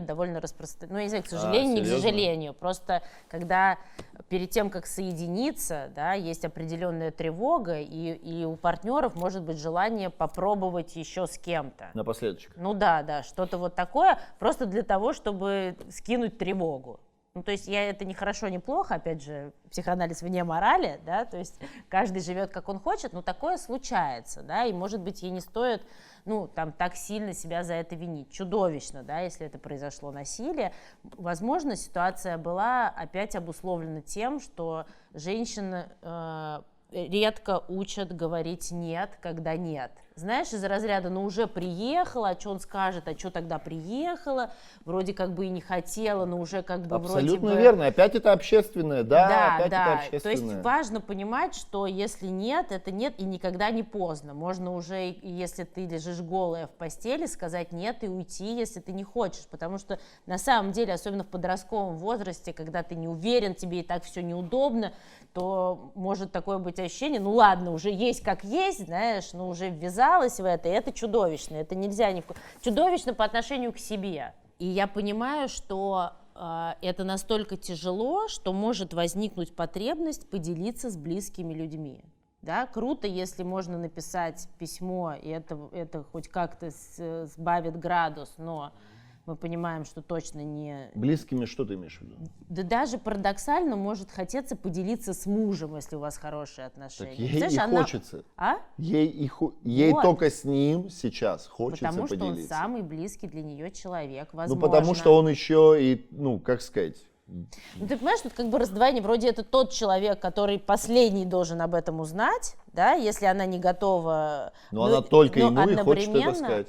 довольно распространено, ну, я не знаю, к сожалению, не к сожалению, просто когда перед тем, как соединиться, да, есть определенная тревога, и у партнеров может быть желание попробовать еще с кем-то. Напоследочек. Ну да, что-то вот такое, просто для того, чтобы скинуть тревогу. Ну, то есть это не хорошо, не плохо, опять же, психоанализ вне морали, да, то есть каждый живет, как он хочет, но такое случается, да, и, может быть, ей не стоит, ну, там, так сильно себя за это винить. Чудовищно, да, если это произошло насилие. Возможно, ситуация была опять обусловлена тем, что женщины редко учат говорить «нет», когда «нет». Знаешь, из разряда, ну уже приехала, а что он скажет, а что тогда приехала, вроде как бы и не хотела, но уже как бы абсолютно вроде бы... верно, опять это общественное, да, опять это общественное. То есть важно понимать, что если нет, это нет и никогда не поздно. Можно уже, если ты лежишь голая в постели, сказать нет и уйти, если ты не хочешь, потому что на самом деле, особенно в подростковом возрасте, когда ты не уверен, тебе и так все неудобно, то может такое быть ощущение, ну ладно, уже есть как есть, знаешь, ну уже ввязалась в это, и это чудовищно, это нельзя чудовищно по отношению к себе. И я понимаю, что это настолько тяжело, что может возникнуть потребность поделиться с близкими людьми. Да, круто, если можно написать письмо, и это хоть как-то сбавит градус, но мы понимаем, что точно не... Близкими что ты имеешь в виду? Да даже парадоксально может хотеться поделиться с мужем, если у вас хорошие отношения. Так ей и хочется. А? Ей Вот. только с ним сейчас хочется потому поделиться. Потому что он самый близкий для нее человек, возможно. Ну потому что он еще и, ну как сказать... Ну ты понимаешь, тут как бы раздвоение, вроде это тот человек, который последний должен об этом узнать, да, если она не готова... Но она только ему и хочет это сказать.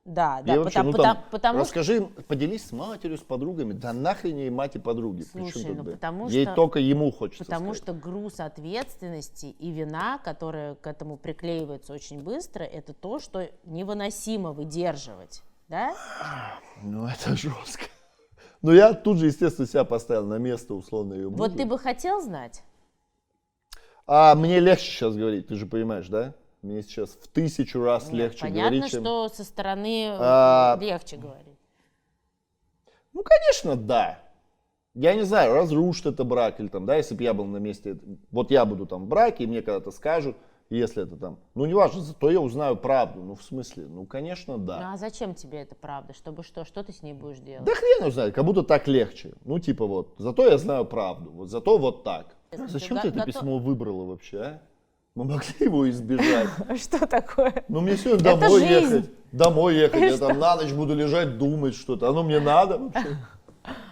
Да, да, вообще, потому расскажи, поделись с матерью, с подругами, да нахрен ей мать и подруги. Слушай, ну потому ей что, только ему хочется потому сказать. что груз ответственности и вина, которая к этому приклеивается очень быстро, это то, что невыносимо выдерживать, да? Ну это жестко. Но я тут же, естественно, себя поставил на место условно ее мужа. Вот ты бы хотел знать? Мне легче сейчас говорить, ты же понимаешь, да? Мне сейчас в 1000 раз легче понятно, говорить, чем... что со стороны легче говорить. Ну, конечно, да. Я не знаю, разрушит это брак или там, да, если бы я был на месте, вот я буду там в браке, и мне когда-то скажут, если это там, ну, неважно, зато я узнаю правду, ну, в смысле, ну, конечно, да. Ну, а зачем тебе эта правда, чтобы что ты с ней будешь делать? Да хрен его знает, как будто так легче, ну, типа вот, зато я знаю правду, вот зато вот так. Зачем ты это письмо выбрала вообще, а? Мы могли его избежать. Что такое? Ну, мне сегодня Это жизнь. Домой ехать, я там на ночь буду лежать, думать что-то. Оно мне надо вообще?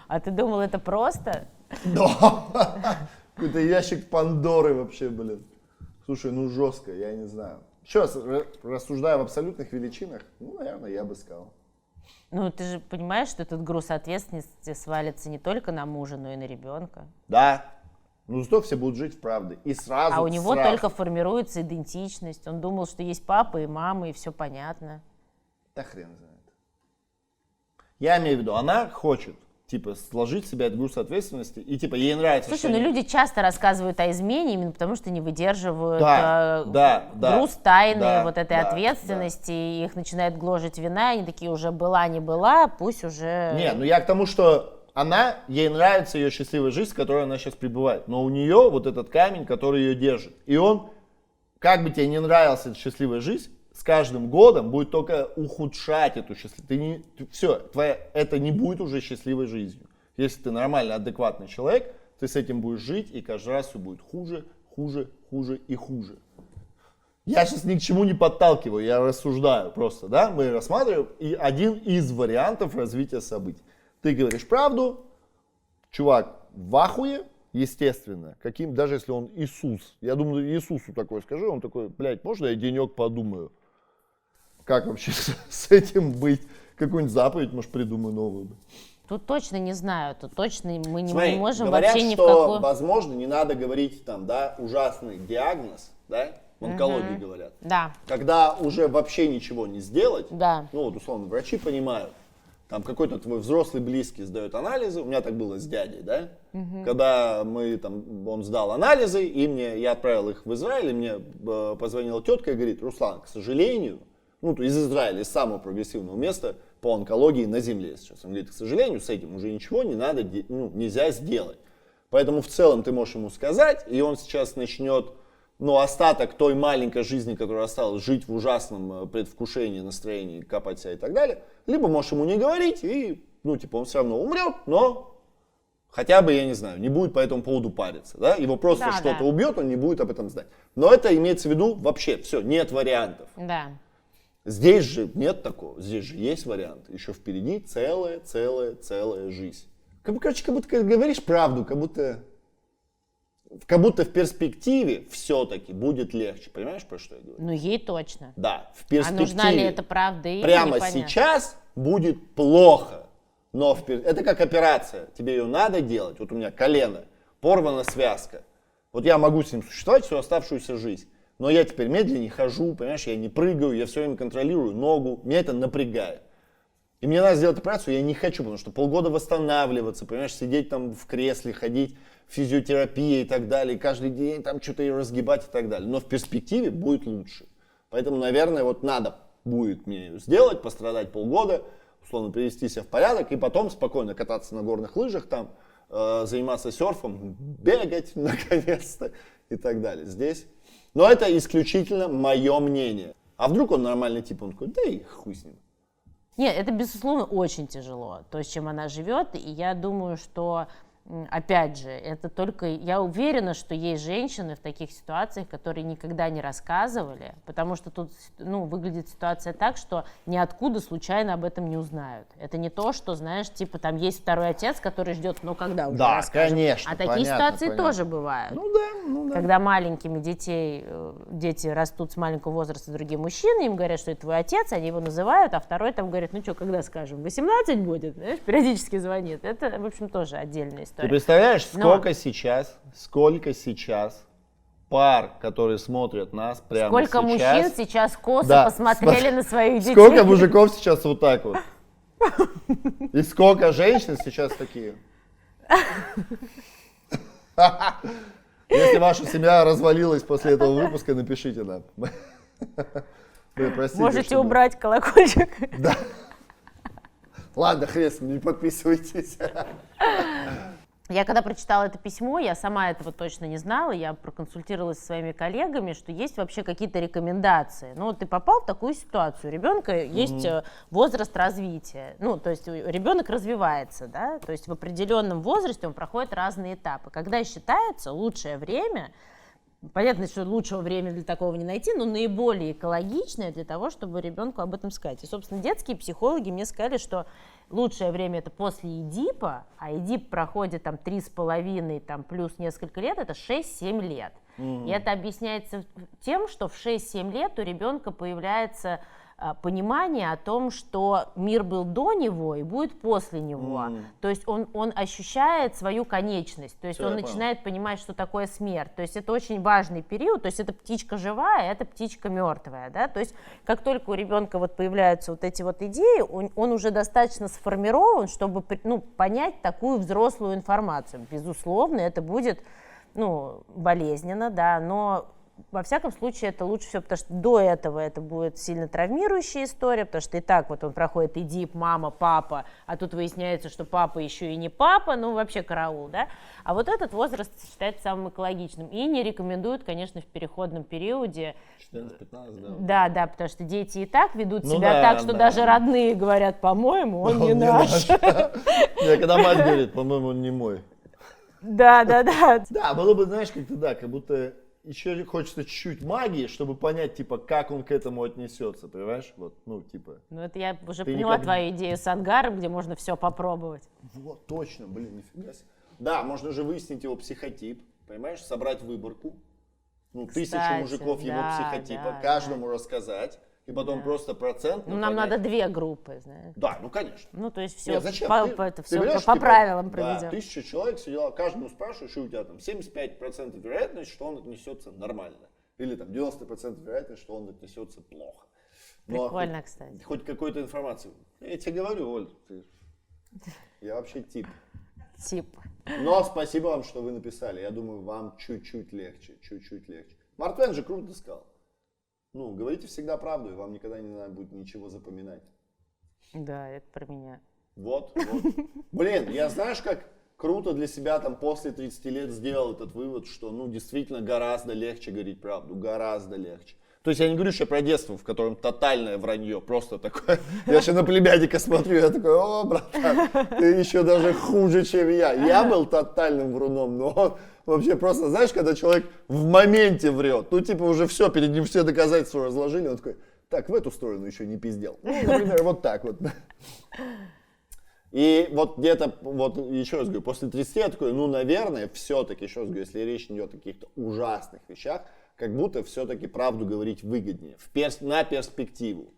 А ты думал, это просто? Да. Какой-то ящик Пандоры вообще, блин. Слушай, ну жестко, я не знаю. Еще раз, рассуждая в абсолютных величинах, ну, наверное, я бы сказал. Ну, ты же понимаешь, что этот груз ответственности свалится не только на мужа, но и на ребенка. Да. Ну, зато все будут жить в правде. И сразу. А у него только формируется идентичность. Он думал, что есть папа и мама, и все понятно. Да хрен знает. Я имею в виду, она хочет, типа, сложить в себя этот груз ответственности, и, типа, ей нравится. Слушай, ну люди часто рассказывают о измене именно потому, что не выдерживают да, груз тайны, да, вот этой ответственности, и их начинает гложить вина, и они такие уже была, не была, пусть уже... Не, ну я к тому, что ей нравится ее счастливая жизнь, в которой она сейчас пребывает, но у нее вот этот камень, который ее держит, и он, как бы тебе не нравилась эта счастливая жизнь, с каждым годом будет только ухудшать эту счастливую. Это не будет уже счастливой жизнью. Если ты нормальный, адекватный человек, ты с этим будешь жить, и каждый раз все будет хуже, хуже, хуже и хуже. Я сейчас ни к чему не подталкиваю, я рассуждаю просто, да? Мы рассматриваем и один из вариантов развития событий. Ты говоришь правду, чувак в ахуе, естественно, даже если он Иисус. Я думаю, Иисусу такое скажи, он такой, блядь, можно я денек подумаю? Как вообще с этим быть? Какую-нибудь заповедь, может, придумаю новую? Тут точно не знаю, тут точно мы не Смотри, можем говорят, вообще ни в что, какую... возможно, не надо говорить там, да, ужасный диагноз, да, в онкологии говорят. Да. Когда уже вообще ничего не сделать, Да. ну вот условно врачи понимают, там какой-то твой взрослый близкий сдает анализы, у меня так было с дядей, да, когда он сдал анализы, я отправил их в Израиль, и мне позвонила тетка и говорит, Руслан, к сожалению, из Израиля, из самого прогрессивного места по онкологии на земле сейчас. Он говорит, к сожалению, с этим уже ничего не надо, нельзя сделать. Поэтому в целом ты можешь ему сказать, и он сейчас начнет, остаток той маленькой жизни, которая осталась, жить в ужасном предвкушении, настроении, копать себя и так далее. Либо можешь ему не говорить, и, он все равно умрет, но хотя бы, я не знаю, не будет по этому поводу париться. Да? Его просто что-то убьет, он не будет об этом знать. Но это имеется в виду вообще, все, нет вариантов. Да. Здесь же нет такого, здесь же есть вариант. Еще впереди целая жизнь. Как будто говоришь правду, как будто в перспективе все-таки будет легче. Понимаешь, про что я говорю? Ну, ей точно. Да, в перспективе. А нужна ли это правда? Прямо сейчас будет плохо. Но это как операция. Тебе ее надо делать. Вот у меня колено, порвана связка. Вот я могу с ним существовать всю оставшуюся жизнь. Но я теперь медленнее хожу, понимаешь, я не прыгаю, я все время контролирую ногу. Меня это напрягает. И мне надо сделать операцию, я не хочу, потому что полгода восстанавливаться, понимаешь, сидеть там в кресле, ходить, физиотерапия и так далее, и каждый день там что-то ее разгибать и так далее. Но в перспективе будет лучше. Поэтому, наверное, надо будет мне ее сделать, пострадать полгода, условно привести себя в порядок, и потом спокойно кататься на горных лыжах, там, заниматься серфом, бегать наконец-то и так далее. Здесь. Но это исключительно мое мнение. А вдруг он нормальный тип, он такой, да и хуй с ним. Нет, это, безусловно, очень тяжело, то, с чем она живет, и я думаю, что, опять же, это только, я уверена, что есть женщины в таких ситуациях, которые никогда не рассказывали, потому что тут, выглядит ситуация так, что ниоткуда случайно об этом не узнают. Это не то, что, знаешь, типа, там есть второй отец, который ждет, когда уже расскажем. Конечно, а такие ситуации тоже бывают. Ну да. Когда маленькими дети растут с маленького возраста, другие мужчины, им говорят, что это твой отец, они его называют, а второй там говорит, когда скажем, 18 будет, знаешь, периодически звонит. Это, в общем, тоже отдельная история. Ты представляешь, сколько сейчас пар, которые смотрят нас прямо сколько сейчас. Сколько мужчин сейчас косо посмотрели на своих детей. Сколько мужиков сейчас вот так вот. И сколько женщин сейчас такие. Если ваша семья развалилась после этого выпуска, напишите нам. Можете убрать колокольчик. Да. Ладно, хрен, не подписывайтесь. Я когда прочитала это письмо, я сама этого точно не знала, я проконсультировалась со своими коллегами, что есть вообще какие-то рекомендации. Ты попал в такую ситуацию, у ребенка есть возраст развития, то есть ребенок развивается, да, то есть в определенном возрасте он проходит разные этапы. Когда считается лучшее время Понятно, что лучшего времени для такого не найти, но наиболее экологичное для того, чтобы ребенку об этом сказать. И, собственно, детские психологи мне сказали, что лучшее время это после ЭДИПа, а ЭДИП проходит там 3,5, там плюс несколько лет, это 6-7 лет. И это объясняется тем, что в 6-7 лет у ребенка появляется понимание о том, что мир был до него и будет после него. То есть он ощущает свою конечность, то есть он начинает понимать, что такое смерть. То есть это очень важный период, то есть это птичка живая, это птичка мертвая. Да? То есть как только у ребенка вот появляются вот эти вот идеи, он уже достаточно сформирован, чтобы понять такую взрослую информацию. Безусловно, это будет болезненно, да, но во всяком случае это лучше всего, потому что до этого это будет сильно травмирующая история, потому что и так вот он проходит ЭДИП, мама, папа, а тут выясняется, что папа еще и не папа, вообще караул, да. А вот этот возраст считается самым экологичным и не рекомендуют, конечно, в переходном периоде. 14-15, да. Да, потому что дети и так ведут себя так, что даже родные говорят, по-моему, он не наш. Когда мать говорит, по-моему, он не мой. Да. Да, было бы, знаешь, как будто еще хочется чуть-чуть магии, чтобы понять, как он к этому отнесется, понимаешь? Это я уже поняла твою идею с ангаром, где можно все попробовать. Вот, точно, нифига себе. Да, можно же выяснить его психотип, понимаешь, собрать выборку, 1000 мужиков его психотипа, каждому рассказать. И потом просто процент. Нам надо 2 группы, знаешь. Да, конечно. То есть все, Нет, зачем? Все берешь, по правилам проведем. Да, 1000 человек сидела, каждому спрашиваешь, и у тебя там 75% вероятность, что он отнесется нормально. Или там 90% вероятность, что он отнесется плохо. Прикольно, кстати. Хоть какую-то информацию. Я тебе говорю, Оль, я вообще тип. Но спасибо вам, что вы написали. Я думаю, вам чуть-чуть легче. Марк Твен же круто сказал. Говорите всегда правду, и вам никогда не надо будет ничего запоминать. Да, это про меня. Вот. Блин, я знаешь, как круто для себя после 30 лет сделал этот вывод, что, действительно гораздо легче говорить правду, гораздо легче. То есть я не говорю еще про детство, в котором тотальное вранье, просто такое. Я еще на племянника смотрю, я такой, о, братан, ты еще даже хуже, чем я. Я был тотальным вруном, но он вообще просто, знаешь, когда человек в моменте врет, уже все, перед ним все доказательства разложили, он такой, так, в эту сторону еще не пиздел. Например, вот так вот. И вот где-то, еще раз говорю, после 30 я такой, наверное, все-таки, еще раз говорю, если речь не идет о каких-то ужасных вещах, как будто все-таки правду говорить выгоднее, на перспективу.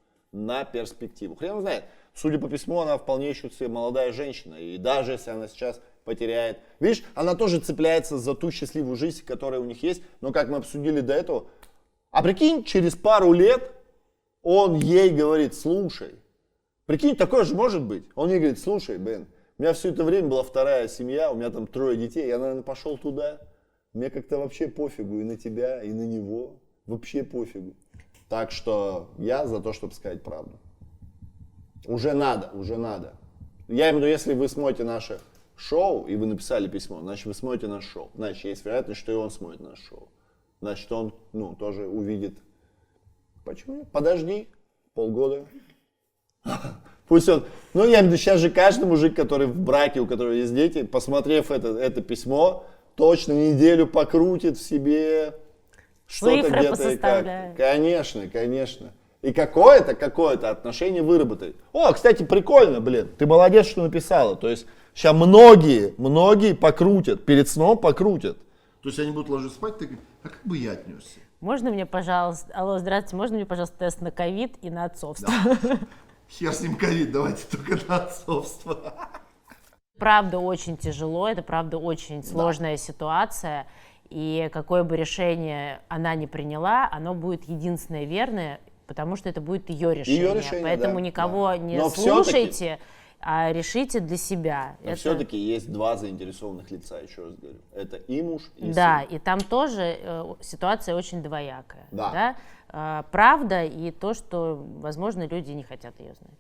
Хрен знает, судя по письму, она вполне еще молодая женщина, и даже если она сейчас потеряет, видишь, она тоже цепляется за ту счастливую жизнь, которая у них есть, но как мы обсудили до этого, а прикинь, через пару лет он ей говорит, слушай, прикинь, такое же может быть, он ей говорит, слушай, Бен, у меня все это время была вторая семья, у меня там 3 детей, я, наверное, пошел туда. Мне как-то вообще пофигу и на тебя, и на него. Вообще пофигу. Так что я за то, чтобы сказать правду. Уже надо. Я имею в виду, если вы смотрите наше шоу, и вы написали письмо, значит, вы смотрите наше шоу. Значит, есть вероятность, что и он смотрит наше шоу. Значит, он, тоже увидит. Почему? Подожди. Полгода. Пусть он... я имею в виду, сейчас же каждый мужик, который в браке, у которого есть дети, посмотрев это письмо, точно неделю покрутит в себе что-то где-то и как. Конечно. И какое-то отношение выработает. О, кстати, прикольно, ты молодец, что написала. То есть сейчас многие покрутят, перед сном покрутят. То есть они будут ложиться спать, ты говоришь, а как бы я отнесся? Можно мне, пожалуйста, алло, здравствуйте, можно мне, пожалуйста, тест на ковид и на отцовство? Да. Хер с ним ковид, давайте только на отцовство. Правда очень тяжело, это правда очень сложная ситуация, и какое бы решение она ни приняла, оно будет единственное верное, потому что это будет ее решение. Поэтому никого не слушайте, а решите для себя. Но все-таки есть 2 заинтересованных лица, еще раз говорю. Это и муж, и сын. Да, и там тоже ситуация очень двоякая. Да. Правда и то, что, возможно, люди не хотят ее знать.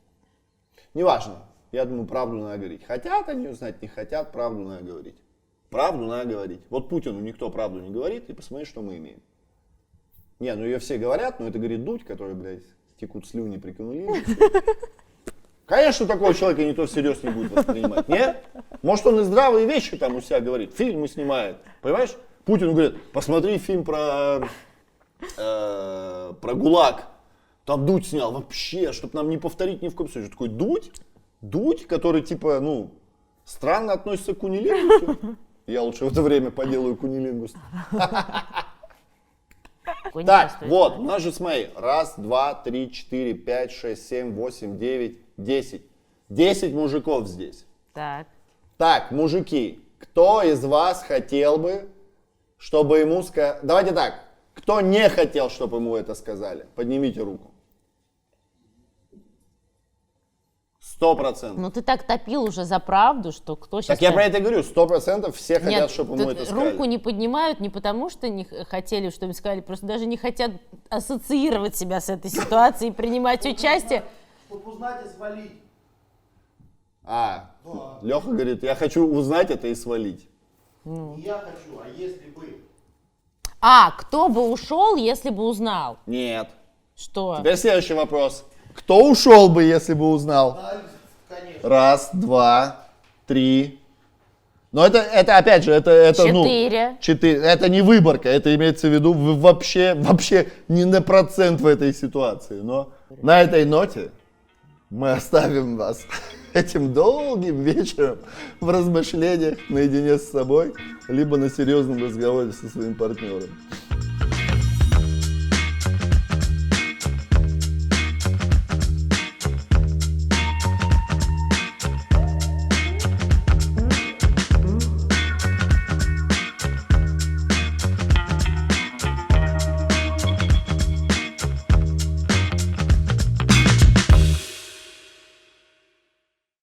Неважно. Я думаю, правду надо говорить. Хотят они узнать, не хотят, правду надо говорить. Правду надо говорить. Вот Путину никто правду не говорит, и посмотри, что мы имеем. Ее все говорят, но это говорит Дудь, который, текут слюни при Кунулине. Конечно, такого человека никто всерьез не будет воспринимать. Нет? Может, он и здравые вещи там у себя говорит, фильмы снимает. Понимаешь? Путину говорят, посмотри фильм про ГУЛАГ. Там Дудь снял. Вообще, чтобы нам не повторить ни в коем случае. Такой Дудь, который типа, ну, странно относится к кунилингусу. Я лучше в это время поделаю кунилингус. Так, вот, у нас же, смотри, 1, 2, 3, 4, 5, 6, 7, 8, 9, 10. 10 мужиков здесь. Так, мужики, кто из вас хотел бы, чтобы ему сказали... Давайте так, кто не хотел, чтобы ему это сказали? Поднимите руку. 100%. Ну ты так топил уже за правду, что кто сейчас... Так я про это и говорю, 100% все хотят, чтобы ему это сказали. Руку не поднимают не потому, что не хотели, чтобы им сказали, просто даже не хотят ассоциировать себя с этой ситуацией и принимать участие. Чтобы узнать и свалить. Леха говорит, я хочу узнать это и свалить. Не я хочу, а если бы. Кто бы ушел, если бы узнал? Нет. Что? Теперь следующий вопрос. Кто ушел бы, если бы узнал? Да, конечно. 1, 2, 3. Но это опять же, это 4. 4. Это не выборка, это имеется в виду вы вообще не на процент в этой ситуации. Но на этой ноте мы оставим вас этим долгим вечером в размышлениях наедине с собой, либо на серьезном разговоре со своим партнером.